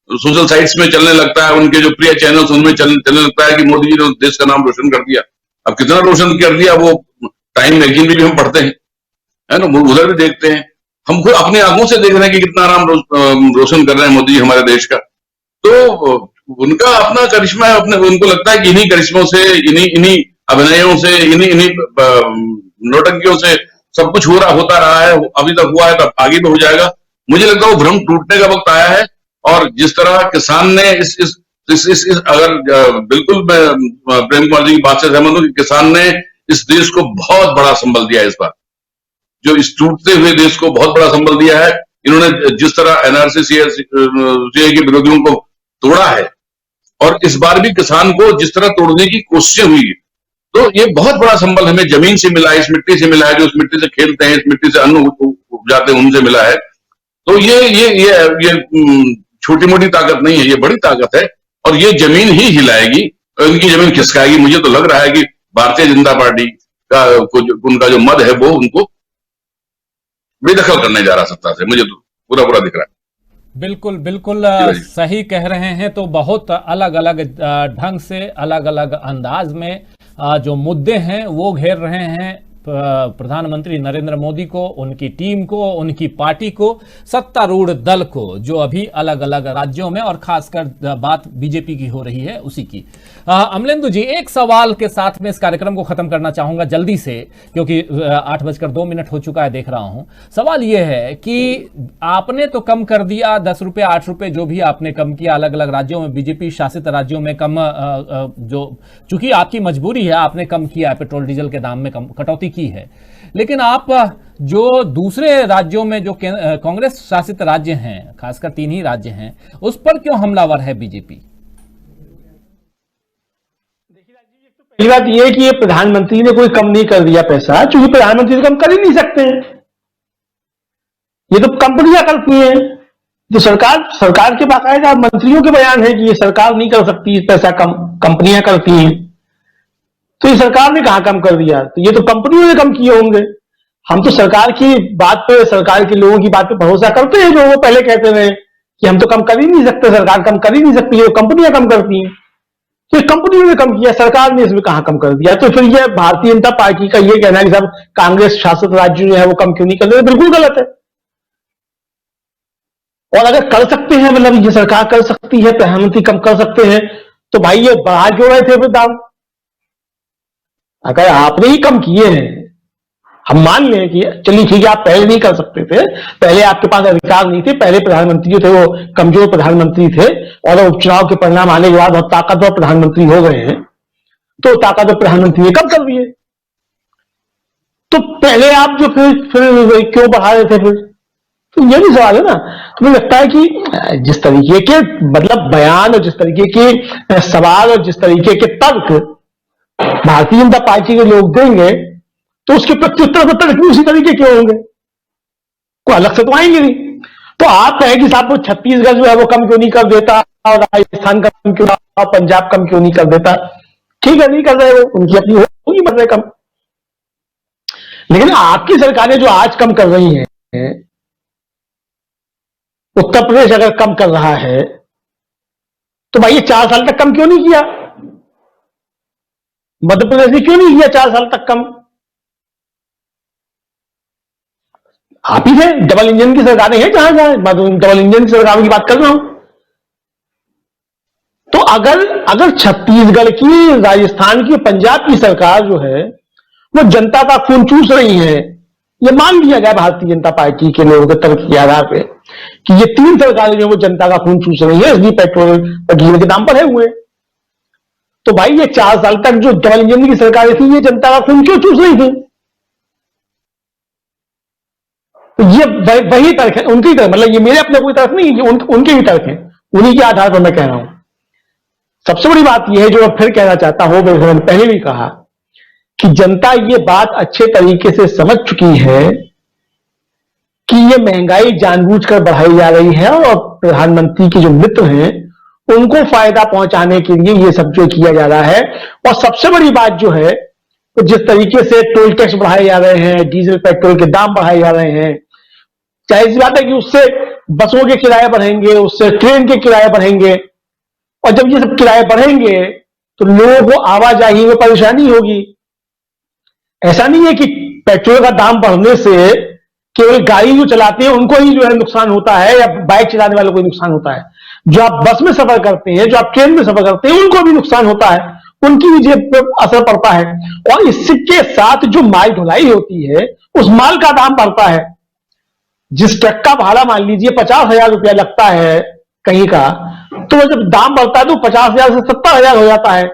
सोशल साइट्स में चलने लगता है, उनके जो प्रिय चैनल्स उनमें चलने लगता है कि मोदी जी ने देश का नाम रोशन कर दिया। अब कितना रोशन कर दिया, वो टाइम मैगजीन में भी हम पढ़ते हैं, है ना, उधर भी देखते हैं। हम खुद अपनी आंखों से देख रहे हैं कि कितना नाम रोशन कर रहे हैं मोदी जी हमारे देश का। तो उनका अपना करिश्मा है, उनको लगता है कि इन्हीं करिश्मों से, इन्हीं अभिनयों से, इन्हीं नौटंकियों से सब कुछ होता रहा है। अभी तक हुआ है, तब आगे भी हो जाएगा। मुझे लगता है वो भ्रम टूटने का वक्त आया है। और जिस तरह किसान ने इस अगर बिल्कुल मैं प्रेम कुमार जी की बात से सहमत हूं कि किसान ने इस देश को बहुत बड़ा संबल दिया है। इस बार जो इस टूटते हुए देश को बहुत बड़ा संबल दिया है। इन्होंने जिस तरह एनआरसी सीएए के विरोधियों को तोड़ा है और इस बार भी किसान को जिस तरह तोड़ने की कोशिशें हुई, तो ये बहुत बड़ा संबल हमें जमीन से मिला है, इस मिट्टी से मिला है, जो उस मिट्टी से खेलते हैं, इस मिट्टी से अन्न उपजाते हैं, उनसे मिला है। तो ये छोटी मोटी ताकत नहीं है, ये बड़ी ताकत है और ये जमीन ही हिलाएगी, उनकी जमीन खिसकाएगी। मुझे तो लग रहा है कि भारतीय जनता पार्टी का उनका जो मद है वो उनको बेदखल करने जा रहा सत्ता से, मुझे तो पूरा दिख रहा है। बिल्कुल बिल्कुल सही कह रहे हैं। तो बहुत अलग अलग ढंग से, अलग अलग अंदाज में जो मुद्दे हैं वो घेर रहे हैं प्रधानमंत्री नरेंद्र मोदी को, उनकी टीम को, उनकी पार्टी को, सत्तारूढ़ दल को, जो अभी अलग अलग राज्यों में और खासकर बात बीजेपी की हो रही है उसी की। अमलेंदु जी, एक सवाल के साथ में इस कार्यक्रम को खत्म करना चाहूंगा जल्दी से, क्योंकि 8:02 हो चुका है देख रहा हूं। सवाल यह है कि आपने तो कम कर दिया 10 रुपए 8 रुपए जो भी आपने कम किया अलग अलग राज्यों में, बीजेपी शासित राज्यों में कम, जो चूंकि आपकी मजबूरी है आपने कम किया है, पेट्रोल डीजल के दाम में कटौती की है। लेकिन आप जो दूसरे राज्यों में जो कांग्रेस शासित राज्य हैं, खासकर 3 ही राज्य हैं, उस पर क्यों हमलावर है बीजेपी? पहली बात यह है कि ये प्रधानमंत्री ने कोई कम नहीं कर दिया पैसा, क्योंकि प्रधानमंत्री तो कम कर ही नहीं सकते हैं, ये तो कंपनियां करती हैं। तो सरकार के बाकायदा मंत्रियों के बयान है कि ये सरकार नहीं कर सकती, पैसा कम कंपनियां करती हैं। तो ये सरकार ने कहां कम कर दिया? तो ये तो कंपनियों ने कम किए होंगे। हम तो सरकार की बात पे, सरकार के लोगों की बात पे भरोसा करते हैं, जो वो पहले कहते रहे कि हम तो कम कर ही नहीं सकते, सरकार कम कर ही नहीं सकती, ये कंपनियां कम करती हैं। तो कंपनियों ने कम किया, सरकार ने इसमें कहां कम कर दिया? तो फिर ये भारतीय जनता पार्टी का ये कहना है कि सब कांग्रेस शासित राज्य जो है वो कम क्यों नहीं कर रहे, बिल्कुल गलत है। और अगर कर सकते हैं, मतलब ये सरकार कर सकती है, प्रधानमंत्री कम कर सकते हैं, तो भाई ये बढ़ा क्यों रहे थे फिर दाम? अगर आपने ही कम किए हैं, हम मान लें कि चलिए ठीक है आप पहले नहीं कर सकते थे, पहले आपके पास अधिकार नहीं थे, पहले प्रधानमंत्री जो थे वो कमजोर प्रधानमंत्री थे और उपचुनाव के परिणाम आने के बाद बहुत ताकतवर प्रधानमंत्री हो गए हैं, तो ताकतवर प्रधानमंत्री ने कम कर दिए। तो पहले आप जो फिर क्यों बढ़ा रहे थे फिर? तो ये भी सवाल है ना। तो मुझे लगता है कि जिस तरीके के मतलब बयान और जिस तरीके के सवाल और जिस तरीके के तर्क भारतीय जनता पार्टी के लोग देंगे, तो उसके प्रत्युत्तर तर्क भी उसी तरीके के होंगे, कोई अलग से तो आएंगे नहीं। तो आप कहें कि साहब वो छत्तीसगढ़ जो है वो कम क्यों नहीं कर देता, और राजस्थान कम क्यों, पंजाब कम क्यों नहीं कर देता? ठीक है, नहीं कर रहे, वो उनकी अपनी होगी मत रहे कम। लेकिन आपकी सरकारें जो आज कम कर रही हैं, उत्तर प्रदेश अगर कम कर रहा है, तो भाई ये 4 साल तक कम क्यों नहीं किया? मध्य प्रदेश ने क्यों नहीं किया 4 साल तक कम? आप ही थे, डबल इंजन की सरकारें हैं जहां डबल इंजन की सरकारों की बात कर रहा हूं। तो अगर छत्तीसगढ़ की, राजस्थान की, पंजाब की सरकार जो है वो जनता का खून चूस रही है, ये मान लिया गया भारतीय जनता पार्टी के लोगों के तर्क के आधार पे कि ये 3 सरकारें जो वो जनता का खून चूस रही है, इसलिए पेट्रोल और डीजल के दाम बढ़े हुए। तो भाई ये 4 साल तक जो डबल इंजन की सरकारें थी, ये जनता का खून क्यों चूस रही थी? तो ये वही तर्क है, उनकी तर्क, मतलब ये मेरे अपने कोई तर्क नहीं, ये उनके भी तर्क है, उन्हीं के आधार पर मैं कह रहा हूं। सबसे बड़ी बात यह है जो मैं फिर कहना चाहता हूं, मैंने पहले भी कहा कि जनता ये बात अच्छे तरीके से समझ चुकी है कि ये महंगाई जानबूझकर बढ़ाई जा रही है और प्रधानमंत्री के जो मित्र हैं उनको फायदा पहुंचाने के लिए ये सब जो किया जा रहा है। और सबसे बड़ी बात जो है, तो जिस तरीके से टोल टैक्स बढ़ाए जा रहे हैं, डीजल पेट्रोल के दाम बढ़ाए जा रहे हैं, जाहिर सी बात है कि उससे बसों के किराए बढ़ेंगे, उससे ट्रेन के किराए बढ़ेंगे, और जब ये सब किराए बढ़ेंगे तो लोगों को आवाजाही में परेशानी होगी। ऐसा नहीं है कि पेट्रोल का दाम बढ़ने से केवल गाड़ी जो चलाते हैं उनको ही जो है नुकसान होता है, या बाइक चलाने वालों को ही नुकसान होता है। जो आप बस में सफर करते हैं, जो आप ट्रेन में सफर करते हैं, उनको भी नुकसान होता है, उनकी भी जेब पर असर पड़ता है। और इसके साथ जो माल ढुलाई होती है, उस माल का दाम बढ़ता है। जिस ट्रक का भाड़ा मान लीजिए 50,000 रुपया लगता है, कहीं का, तो वो जब दाम बढ़ता है तो 50,000 से 70,000 हो जाता है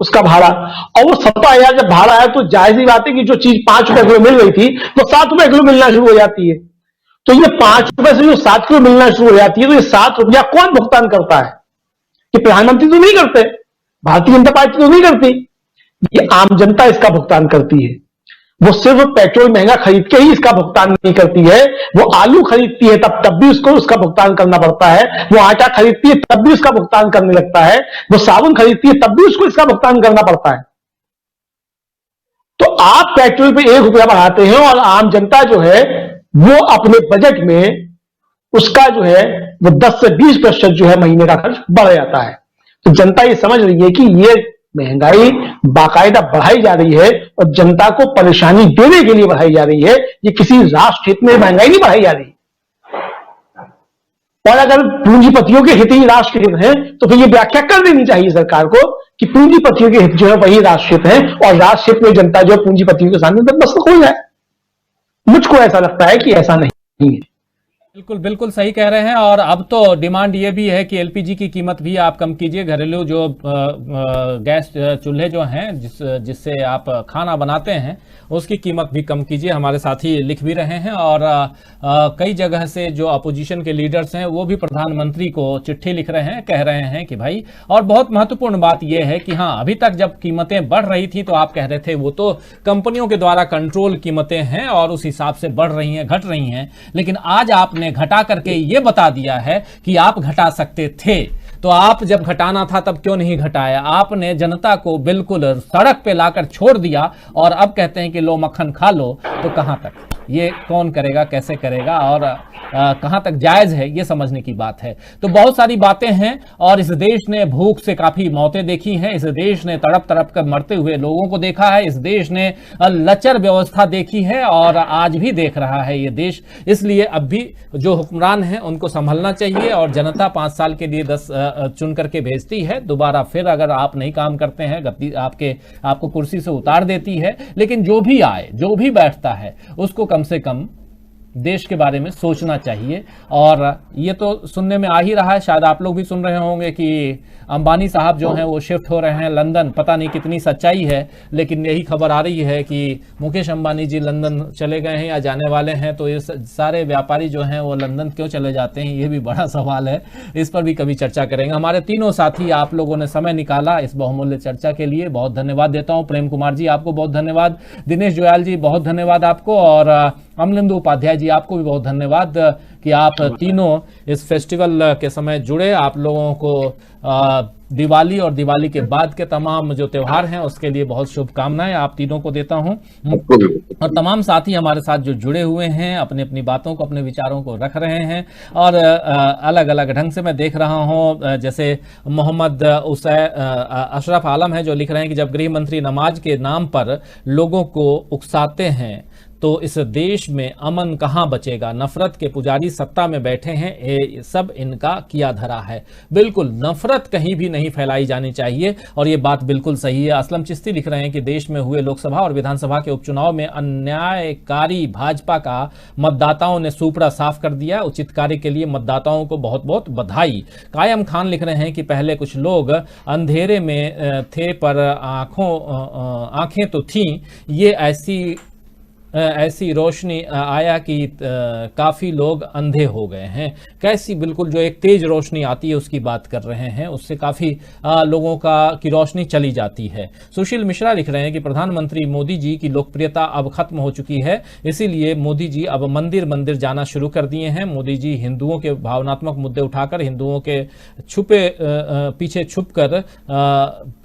उसका भाड़ा। और वो 70,000 जब भाड़ा है तो जाहिर सी बात है कि जो चीज 5 रुपए किलो मिल रही थी वो 7 रुपए किलो मिलना शुरू हो जाती है। तो ये 5 रुपए से जो 7 किलो मिलना शुरू हो जाती है, तो ये 7 रुपया कौन भुगतान करता है? ये प्रधानमंत्री तो नहीं करते, भारतीय जनता पार्टी तो नहीं करती, ये आम जनता इसका भुगतान करती है। वो सिर्फ पेट्रोल महंगा खरीद के ही इसका भुगतान नहीं करती है, वो आलू खरीदती है तब भी उसको उसका भुगतान करना पड़ता है, वो आटा खरीदती है तब भी उसका भुगतान करने लगता है, वो साबुन खरीदती है तब भी उसको इसका भुगतान करना पड़ता है। तो आप पेट्रोल पे 1 रुपया बढ़ाते हैं और आम जनता जो है वो अपने बजट में उसका जो है वो 10 से 20% जो है महीने का खर्च बढ़ जाता है। तो जनता ये समझ रही है कि ये महंगाई बाकायदा बढ़ाई जा रही है और जनता को परेशानी देने के लिए बढ़ाई जा रही है, ये किसी राष्ट्र हित में महंगाई नहीं बढ़ाई जा रही। और अगर पूंजीपतियों के हित ही राष्ट्र हित है तो फिर ये व्याख्या कर देनी चाहिए सरकार को कि पूंजीपतियों के हित जो है वही राष्ट्र हित है और राष्ट्र हित में जनता जो पूंजीपतियों के सामने तक मसला हो जाए। मुझको ऐसा लगता है कि ऐसा नहीं है। बिल्कुल बिल्कुल सही कह रहे हैं। और अब तो डिमांड ये भी है कि एलपीजी की कीमत भी आप कम कीजिए। घरेलू जो गैस चूल्हे जो हैं जिससे आप खाना बनाते हैं उसकी कीमत भी कम कीजिए। हमारे साथी लिख भी रहे हैं और कई जगह से जो अपोजिशन के लीडर्स हैं वो भी प्रधानमंत्री को चिट्ठी लिख रहे हैं, कह रहे हैं कि भाई, और बहुत महत्वपूर्ण बात यह है कि हाँ, अभी तक जब कीमतें बढ़ रही थी तो आप कह रहे थे वो तो कंपनियों के द्वारा कंट्रोल कीमतें हैं और उस हिसाब से बढ़ रही हैं, घट रही हैं, लेकिन आज आपने घटा करके ये बता दिया है कि आप घटा सकते थे। तो आप जब घटाना था तब क्यों नहीं घटाया? आपने जनता को बिल्कुल सड़क पे लाकर छोड़ दिया और अब कहते हैं कि लो मक्खन खा लो। तो कहां तक ये कौन करेगा, कैसे करेगा और कहां तक जायज है, ये समझने की बात है। तो बहुत सारी बातें हैं और इस देश ने भूख से काफी मौतें देखी हैं, इस देश ने तड़प तड़प कर मरते हुए लोगों को देखा है, इस देश ने लचर व्यवस्था देखी है और आज भी देख रहा है ये देश। इसलिए अब भी जो हुक्मरान हैं उनको संभलना चाहिए और जनता 5 साल के लिए 10 चुन करके भेजती है। दोबारा फिर अगर आप नहीं काम करते हैं आपको कुर्सी से उतार देती है। लेकिन जो भी आए, जो भी बैठता है, उसको कम से कम देश के बारे में सोचना चाहिए। और ये तो सुनने में आ ही रहा है, शायद आप लोग भी सुन रहे होंगे कि अंबानी साहब जो हैं वो शिफ्ट हो रहे हैं लंदन। पता नहीं कितनी सच्चाई है, लेकिन यही खबर आ रही है कि मुकेश अंबानी जी लंदन चले गए हैं या जाने वाले हैं। तो ये सारे व्यापारी जो हैं वो लंदन क्यों चले जाते हैं, ये भी बड़ा सवाल है। इस पर भी कभी चर्चा करेंगे। हमारे तीनों साथी, आप लोगों ने समय निकाला इस बहुमूल्य चर्चा के लिए, बहुत धन्यवाद देता हूँ। प्रेम कुमार जी, आपको बहुत धन्यवाद। दिनेश जोयाल जी, बहुत धन्यवाद आपको। और अमलिंदु उपाध्याय जी, आपको भी बहुत धन्यवाद कि आप तीनों इस फेस्टिवल के समय जुड़े। आप लोगों को दिवाली और दिवाली के बाद के तमाम जो त्योहार हैं उसके लिए बहुत शुभकामनाएं आप तीनों को देता हूं। और तमाम साथी हमारे साथ जो जुड़े हुए हैं, अपनी अपनी बातों को, अपने विचारों को रख रहे हैं और अलग अलग ढंग से मैं देख रहा हूं। जैसे मोहम्मद अशरफ आलम है जो लिख रहे हैं कि जब गृह मंत्री नमाज के नाम पर लोगों को उकसाते हैं तो इस देश में अमन कहां बचेगा। नफरत के पुजारी सत्ता में बैठे हैं, ये सब इनका किया धरा है। बिल्कुल नफरत कहीं भी नहीं फैलाई जानी चाहिए और ये बात बिल्कुल सही है। असलम चिश्ती लिख रहे हैं कि देश में हुए लोकसभा और विधानसभा के उपचुनाव में अन्यायकारी भाजपा का मतदाताओं ने सूपड़ा साफ कर दिया। उचित कार्य के लिए मतदाताओं को बहुत बहुत बधाई। कायम खान लिख रहे हैं कि पहले कुछ लोग अंधेरे में थे पर आंखें तो थीं, ये ऐसी रोशनी आया कि काफ़ी लोग अंधे हो गए हैं। कैसी, बिल्कुल जो एक तेज रोशनी आती है उसकी बात कर रहे हैं, उससे काफ़ी लोगों की रोशनी चली जाती है। सुशील मिश्रा लिख रहे हैं कि प्रधानमंत्री मोदी जी की लोकप्रियता अब खत्म हो चुकी है, इसीलिए मोदी जी अब मंदिर मंदिर जाना शुरू कर दिए हैं। मोदी जी हिंदुओं के भावनात्मक मुद्दे उठाकर हिंदुओं के पीछे छुपकर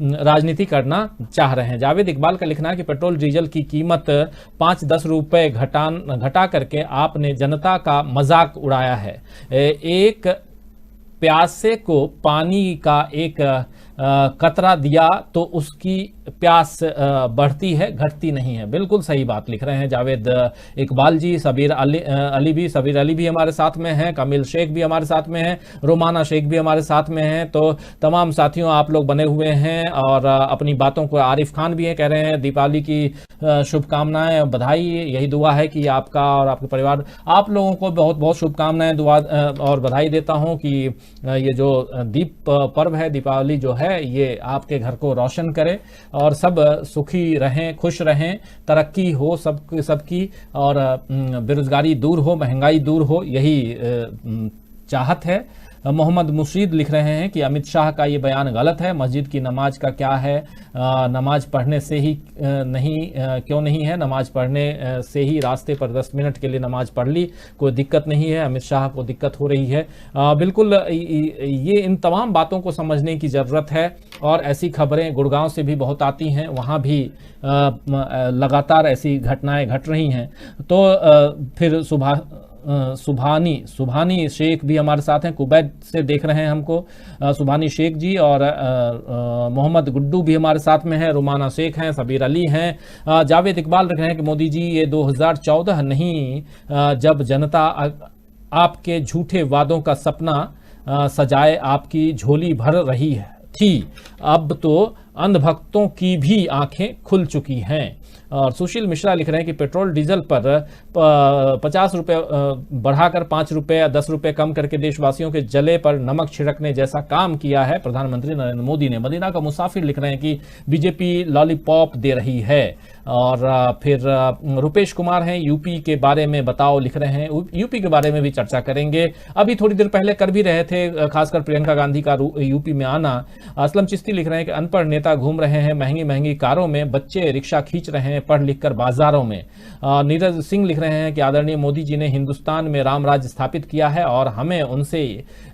राजनीति करना चाह रहे हैं। जावेद इकबाल का लिखना है कि पेट्रोल डीजल की कीमत 5-10 रुपए घटा करके आपने जनता का मजाक उड़ाया है। एक प्यासे को पानी का एक कतरा दिया तो उसकी प्यास बढ़ती है, घटती नहीं है। बिल्कुल सही बात लिख रहे हैं जावेद इकबाल जी। सबीर अली भी हमारे साथ में हैं, कामिल शेख भी हमारे साथ में हैं, रोमाना शेख भी हमारे साथ में हैं। तो तमाम साथियों आप लोग बने हुए हैं और अपनी बातों को आरिफ खान भी हैं, कह रहे हैं दीपावली की शुभकामनाएं, बधाई। यही दुआ है कि आपका और आपके परिवार, आप लोगों को बहुत बहुत शुभकामनाएं, दुआ और बधाई देता हूं कि ये जो दीप पर्व है, दीपावली जो है, ये आपके घर को रोशन करे और सब सुखी रहें, खुश रहें, तरक्की हो सबकी और बेरोजगारी दूर हो, महंगाई दूर हो, यही चाहत है। मोहम्मद मुशीद लिख रहे हैं कि अमित शाह का ये बयान गलत है, मस्जिद की नमाज का क्या है, नमाज पढ़ने से ही क्यों नहीं है, नमाज पढ़ने से ही रास्ते पर 10 मिनट के लिए नमाज पढ़ ली, कोई दिक्कत नहीं है, अमित शाह को दिक्कत हो रही है। बिल्कुल ये इन तमाम बातों को समझने की ज़रूरत है और ऐसी खबरें गुड़गांव से भी बहुत आती हैं, वहाँ भी लगातार ऐसी घटनाएं घट रही हैं। तो फिर सुभानी शेख भी हमारे साथ हैं, कुवैत से देख रहे हैं हमको सुभानी शेख जी, और मोहम्मद गुड्डू भी हमारे साथ में है, रुमाना शेख हैं, सबीर अली हैं। जावेद इकबाल लिख रहे हैं कि मोदी जी ये 2014 नहीं, जब जनता आपके झूठे वादों का सपना सजाए आपकी झोली भर रही थी, अब तो अंधभक्तों की भी आंखें खुल चुकी हैं। और सुशील मिश्रा लिख रहे हैं कि पेट्रोल डीजल पर 50 रुपये बढ़ाकर 5 रुपये या 10 रुपये कम करके देशवासियों के जले पर नमक छिड़कने जैसा काम किया है प्रधानमंत्री नरेंद्र मोदी ने। मदीना का मुसाफिर लिख रहे हैं कि बीजेपी लॉलीपॉप दे रही है। और फिर रुपेश कुमार हैं, यूपी के बारे में बताओ लिख रहे हैं, यूपी के बारे में भी चर्चा करेंगे। अभी थोड़ी देर पहले कर भी रहे थे, खासकर प्रियंका गांधी का यूपी में आना। असलम चिश्ती लिख रहे हैं कि अनपढ़ नेता घूम रहे हैं महंगी महंगी कारों में, बच्चे रिक्शा खींच रहे हैं पढ़ लिख कर बाजारों में। नीरज सिंह लिख रहे हैं कि आदरणीय मोदी जी ने हिंदुस्तान में राम राज्य स्थापित किया है और हमें उनसे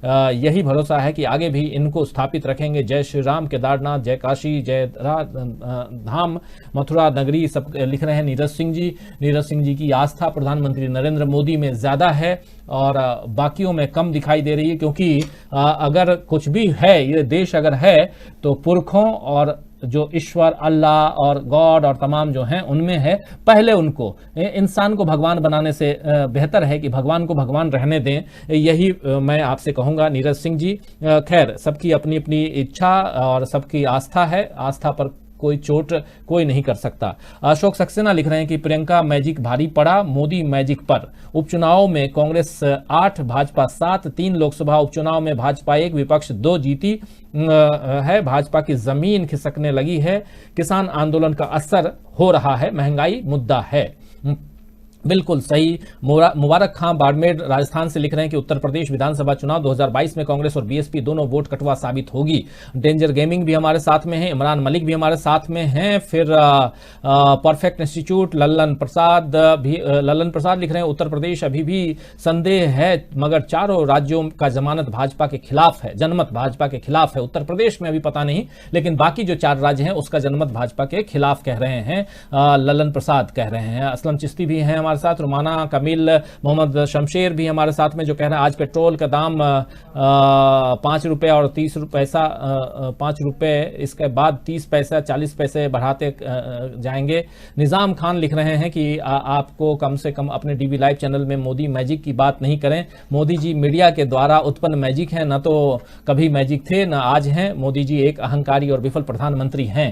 यही भरोसा है कि आगे भी इनको स्थापित रखेंगे। जय श्री राम, केदारनाथ, जय काशी, जय धाम, मथुरा नगरी, सब लिख रहे हैं नीरज सिंह जी की आस्था प्रधानमंत्री नरेंद्र मोदी में ज्यादा है और बाकियों में कम दिखाई दे रही है, क्योंकि अगर कुछ भी है, ये देश अगर है तो पुरखों और जो ईश्वर, अल्लाह और गॉड और तमाम जो हैं उनमें है। पहले उनको, इंसान को भगवान बनाने से बेहतर है कि भगवान को भगवान रहने दें, यही मैं आपसे कहूँगा नीरज सिंह जी। खैर, सबकी अपनी अपनी इच्छा और सबकी आस्था है, आस्था पर कोई चोट कोई नहीं कर सकता। अशोक सक्सेना लिख रहे हैं कि प्रियंका मैजिक भारी पड़ा मोदी मैजिक पर। उपचुनाव में कांग्रेस 8, भाजपा 7, 3 लोकसभा उपचुनाव में भाजपा 1, विपक्ष 2 जीती है। भाजपा की जमीन खिसकने लगी है, किसान आंदोलन का असर हो रहा है, महंगाई मुद्दा है। बिल्कुल सही। मुबारक खां बाड़मेर राजस्थान से लिख रहे हैं कि उत्तर प्रदेश विधानसभा चुनाव 2022 में कांग्रेस और बीएसपी दोनों वोट कटवा साबित होगी। डेंजर गेमिंग भी हमारे साथ में है, इमरान मलिक भी हमारे साथ में हैं। फिर परफेक्ट इंस्टीट्यूट लल्लन प्रसाद लिख रहे हैं उत्तर प्रदेश अभी भी संदेह है, मगर चारों राज्यों का जमानत भाजपा के खिलाफ है, जनमत भाजपा के खिलाफ है। उत्तर प्रदेश में अभी पता नहीं, लेकिन बाकी जो 4 राज्य हैं उसका जनमत भाजपा के खिलाफ कह रहे हैं, लल्लन प्रसाद कह रहे हैं। असलम चिश्ती भी हैं हमारे साथ, रुमाना, कमिल, मोहम्मद शमशेर भी हमारे साथ में, जो कह रहे हैं आज पेट्रोल का दाम 5 रुपये और 30 पैसा, 5 रुपये, इसके बाद 30 पैसा 40 पैसे बढ़ाते जाएंगे। निजाम खान लिख रहे हैं कि आपको कम से कम अपने डीवी लाइव चैनल में मोदी मैजिक की बात नहीं करें। मोदी जी मीडिया के द्वारा उत्पन्न मैजिक हैं, न तो कभी मैजिक थे न आज हैं। मोदी जी एक अहंकारी और विफल प्रधानमंत्री हैं,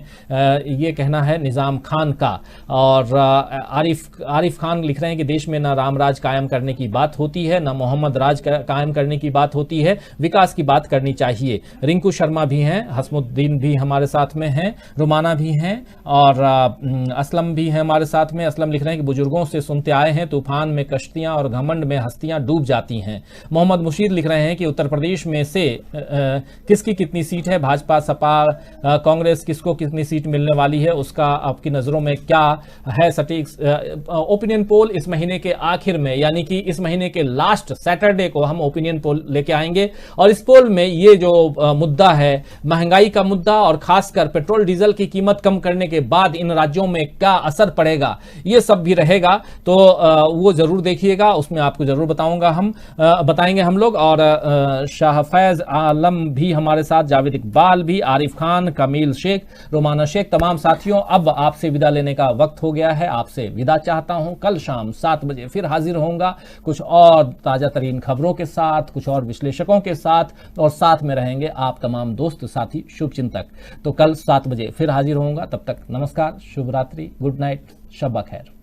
ये कहना है निजाम खान का। और आरिफ खान लिख रहे हैं कि देश में न रामराज कायम करने की बात होती है, न मोहम्मद राज कायम करने की बात होती है, विकास की बात करनी चाहिए। रिंकू शर्मा भी हैं, हसमुद्दीन भी हमारे साथ में हैं, रुमाना भी हैं और असलम भी हैं हमारे साथ में। असलम लिख रहे हैं कि बुजुर्गों से सुनते आए हैं, तूफान में कश्तियां और घमंड में हस्तियां डूब जाती हैं। मोहम्मद मुशीर लिख रहे हैं कि उत्तर प्रदेश में से किसकी कितनी सीट है, भाजपा, सपा, कांग्रेस, किसको कितनी सीट मिलने वाली है, उसका आपकी नजरों में क्या है सटीक? ओपिनियन पोल पोल इस महीने के आखिर में, यानी कि इस महीने के लास्ट सैटरडे को हम ओपिनियन पोल लेके आएंगे। और इस पोल में ये जो मुद्दा है, महंगाई का मुद्दा और खासकर पेट्रोल डीजल की कीमत कम करने के बाद इन राज्यों में क्या असर पड़ेगा, ये सब भी रहेगा। तो वो जरूर देखिएगा, उसमें आपको जरूर बताएंगे हम लोग। और शाहफैज आलम भी हमारे साथ, जावेद इकबाल भी, आरिफ खान, कमील शेख, रोमाना शेख, तमाम साथियों, अब आपसे विदा लेने का वक्त हो गया है। आपसे विदा चाहता हूं। कल शाम 7 बजे फिर हाजिर होऊंगा कुछ और ताजा तरीन खबरों के साथ, कुछ और विश्लेषकों के साथ, और साथ में रहेंगे आप तमाम दोस्त साथी शुभचिंतक। तो कल 7 बजे फिर हाजिर होऊंगा। तब तक नमस्कार, शुभ रात्रि, गुड नाइट, शब खैर।